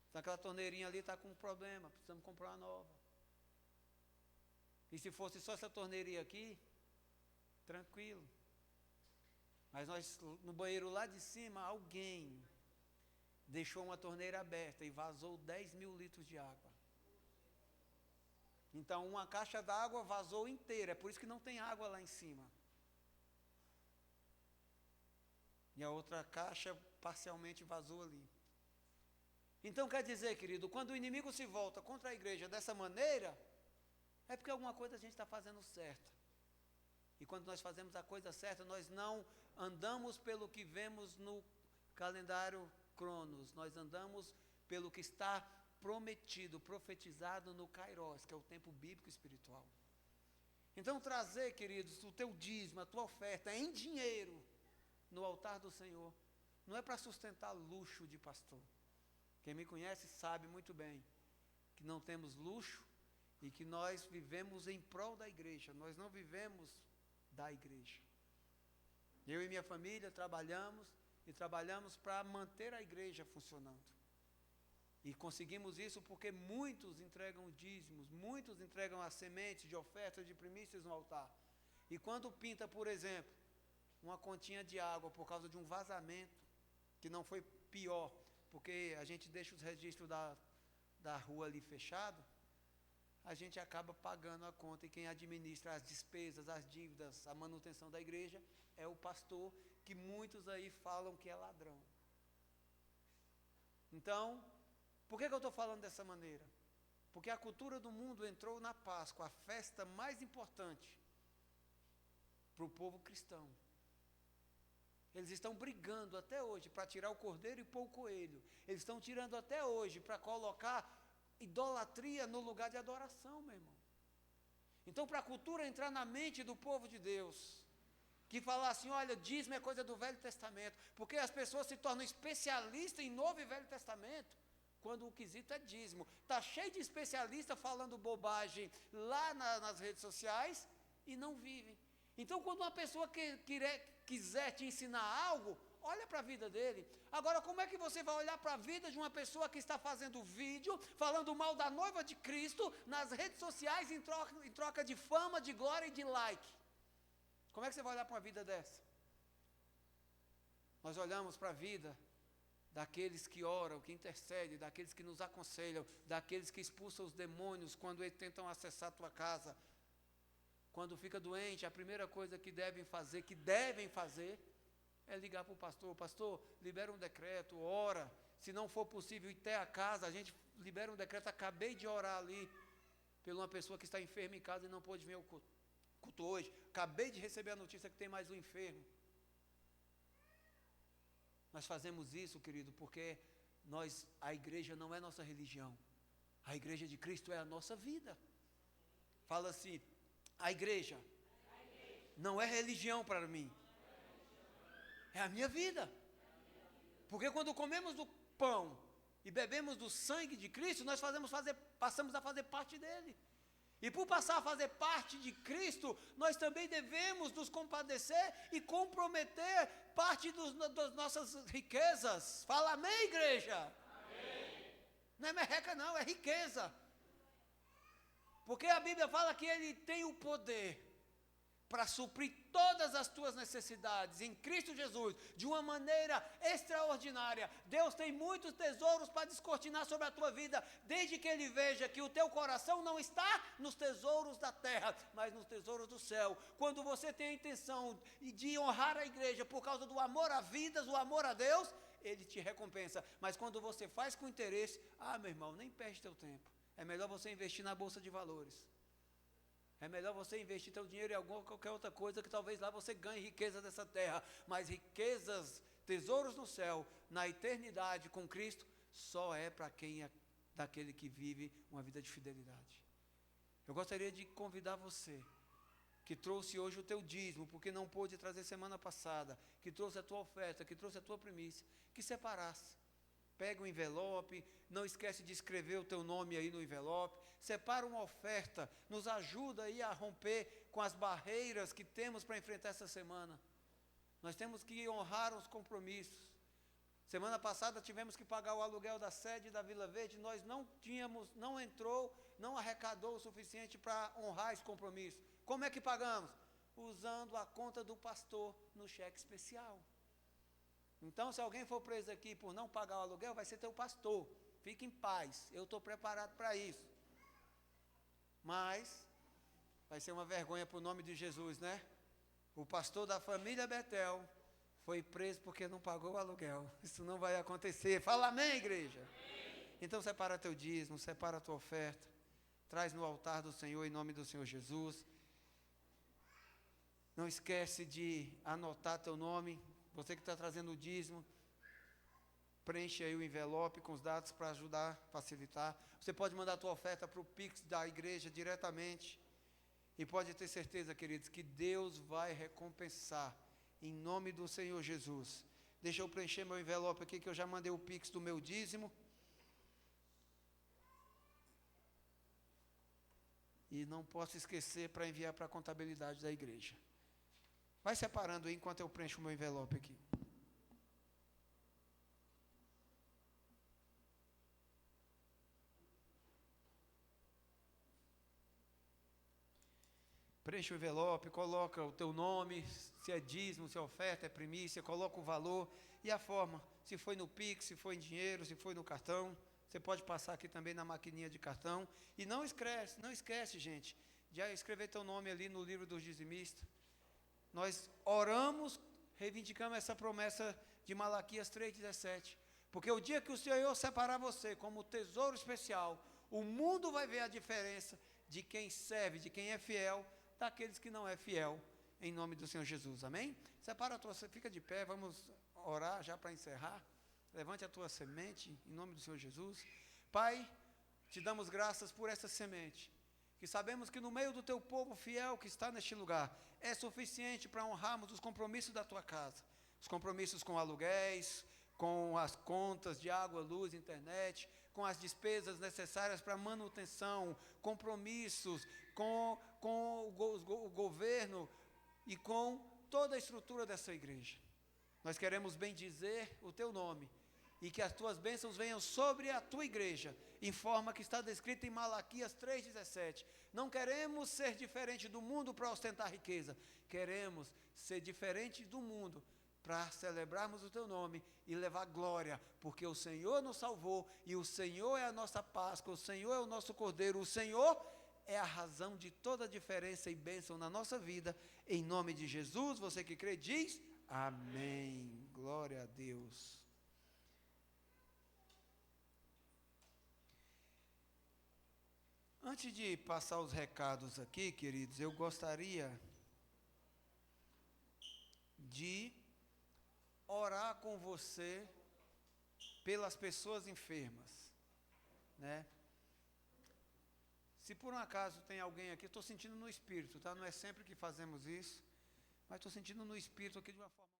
S1: Então, aquela torneirinha ali está com um problema, precisamos comprar uma nova. E se fosse só essa torneirinha aqui, tranquilo. Mas nós, no banheiro lá de cima, alguém deixou uma torneira aberta e vazou 10 mil litros de água. Então, uma caixa d'água vazou inteira, é por isso que não tem água lá em cima. E a outra caixa parcialmente vazou ali. Então, quer dizer, querido, quando o inimigo se volta contra a igreja dessa maneira, é porque alguma coisa a gente está fazendo certa. E quando nós fazemos a coisa certa, nós não andamos pelo que vemos no calendário Cronos, nós andamos pelo que está prometido, profetizado no Kairos, que é o tempo bíblico espiritual. Então, trazer, queridos, o teu dízimo, a tua oferta em dinheiro no altar do Senhor, não é para sustentar luxo de pastor. Quem me conhece sabe muito bem que não temos luxo e que nós vivemos em prol da igreja, nós não vivemos da igreja. Eu e minha família trabalhamos para manter a igreja funcionando. E conseguimos isso porque muitos entregam dízimos, muitos entregam as sementes de ofertas de primícias no altar. E quando pinta, por exemplo, uma continha de água por causa de um vazamento, que não foi pior, porque a gente deixa os registros da rua ali fechado, a gente acaba pagando a conta, e quem administra as despesas, as dívidas, a manutenção da igreja é o pastor, que muitos aí falam que é ladrão. Então, por que eu estou falando dessa maneira? Porque a cultura do mundo entrou na Páscoa, a festa mais importante para o povo cristão. Eles estão brigando até hoje para tirar o cordeiro e pôr o coelho. Eles estão tirando até hoje para colocar idolatria no lugar de adoração, meu irmão. Então, para a cultura entrar na mente do povo de Deus, que falar assim, olha, dízimo é coisa do Velho Testamento, porque as pessoas se tornam especialistas em Novo e Velho Testamento, quando o quesito é dízimo. Está cheio de especialistas falando bobagem lá nas redes sociais e não vivem. Então, quando uma pessoa quiser te ensinar algo, olha para a vida dele. Agora, como é que você vai olhar para a vida de uma pessoa que está fazendo vídeo, falando mal da noiva de Cristo, nas redes sociais, em troca de fama, de glória e de like? Como é que você vai olhar para uma vida dessa? Nós olhamos para a vida daqueles que oram, que intercedem, daqueles que nos aconselham, daqueles que expulsam os demônios quando eles tentam acessar a tua casa. Quando fica doente, a primeira coisa que devem fazer, é ligar para o pastor. Pastor, libera um decreto, ora. Se não for possível ir até a casa, a gente libera um decreto. Acabei de orar ali por uma pessoa que está enferma em casa e não pôde vir ao culto hoje. Acabei de receber a notícia que tem mais um enfermo. Nós fazemos isso, querido, porque a igreja não é nossa religião. A igreja de Cristo é a nossa vida. Fala assim, a igreja não é religião para mim, é a minha vida. Porque quando comemos do pão e bebemos do sangue de Cristo, nós passamos a fazer parte dele. E por passar a fazer parte de Cristo, nós também devemos nos compadecer e comprometer parte das nossas riquezas. Fala amém, igreja? Amém. Não é merreca não, é riqueza. Porque a Bíblia fala que Ele tem o poder para suprir todas as tuas necessidades em Cristo Jesus, de uma maneira extraordinária. Deus tem muitos tesouros para descortinar sobre a tua vida, desde que Ele veja que o teu coração não está nos tesouros da terra, mas nos tesouros do céu. Quando você tem a intenção de honrar a igreja por causa do amor a vidas, o amor a Deus, Ele te recompensa. Mas quando você faz com interesse, meu irmão, nem perde teu tempo. É melhor você investir na bolsa de valores. É melhor você investir teu dinheiro em qualquer outra coisa, que talvez lá você ganhe riquezas dessa terra. Mas riquezas, tesouros no céu, na eternidade com Cristo, só é para quem é daquele que vive uma vida de fidelidade. Eu gostaria de convidar você, que trouxe hoje o teu dízimo, porque não pôde trazer semana passada, que trouxe a tua oferta, que trouxe a tua primícia, que separasse. Pega um envelope, não esquece de escrever o teu nome aí no envelope, separa uma oferta, nos ajuda aí a romper com as barreiras que temos para enfrentar essa semana. Nós temos que honrar os compromissos. Semana passada tivemos que pagar o aluguel da sede da Vila Verde, nós não arrecadou o suficiente para honrar esse compromisso. Como é que pagamos? Usando a conta do pastor no cheque especial. Então, se alguém for preso aqui por não pagar o aluguel, vai ser teu pastor. Fique em paz, eu estou preparado para isso. Mas, vai ser uma vergonha para o nome de Jesus, né? O pastor da família Betel foi preso porque não pagou o aluguel. Isso não vai acontecer. Fala amém, igreja? Amém. Então, separa teu dízimo, separa a tua oferta. Traz no altar do Senhor, em nome do Senhor Jesus. Não esquece de anotar teu nome. Você que está trazendo o dízimo, preenche aí o envelope com os dados para ajudar, facilitar. Você pode mandar a tua oferta para o Pix da igreja diretamente. E pode ter certeza, queridos, que Deus vai recompensar, em nome do Senhor Jesus. Deixa eu preencher meu envelope aqui, que eu já mandei o Pix do meu dízimo. E não posso esquecer para enviar para a contabilidade da igreja. Vai separando aí enquanto eu preencho o meu envelope aqui. Preenche o envelope, coloca o teu nome, se é dízimo, se é oferta, é primícia, coloca o valor e a forma. Se foi no Pix, se foi em dinheiro, se foi no cartão, Você pode passar aqui também na maquininha de cartão. E não esquece, gente, de escrever teu nome ali no livro dos dizimistas. Nós oramos, reivindicamos essa promessa de Malaquias 3,17. Porque o dia que o Senhor separar você como tesouro especial, o mundo vai ver a diferença de quem serve, de quem é fiel, daqueles que não é fiel, em nome do Senhor Jesus, amém? Separa a tua, fica de pé, vamos orar já para encerrar. Levante a tua semente, em nome do Senhor Jesus. Pai, te damos graças por essa semente, que sabemos que no meio do teu povo fiel que está neste lugar, é suficiente para honrarmos os compromissos da tua casa, os compromissos com aluguéis, com as contas de água, luz, internet, com as despesas necessárias para manutenção, compromissos com o governo e com toda a estrutura dessa igreja. Nós queremos bendizer o teu nome e que as tuas bênçãos venham sobre a tua igreja, em forma que está descrita em Malaquias 3,17. Não queremos ser diferente do mundo para ostentar riqueza, queremos ser diferente do mundo para celebrarmos o teu nome e levar glória, porque o Senhor nos salvou, e o Senhor é a nossa Páscoa, o Senhor é o nosso Cordeiro, o Senhor é a razão de toda a diferença e bênção na nossa vida, em nome de Jesus. Você que crê diz, amém, glória a Deus. Antes de passar os recados aqui, queridos, eu gostaria de orar com você pelas pessoas enfermas, né? Se por um acaso tem alguém aqui, estou sentindo no espírito, tá? Não é sempre que fazemos isso, mas estou sentindo no espírito aqui de uma forma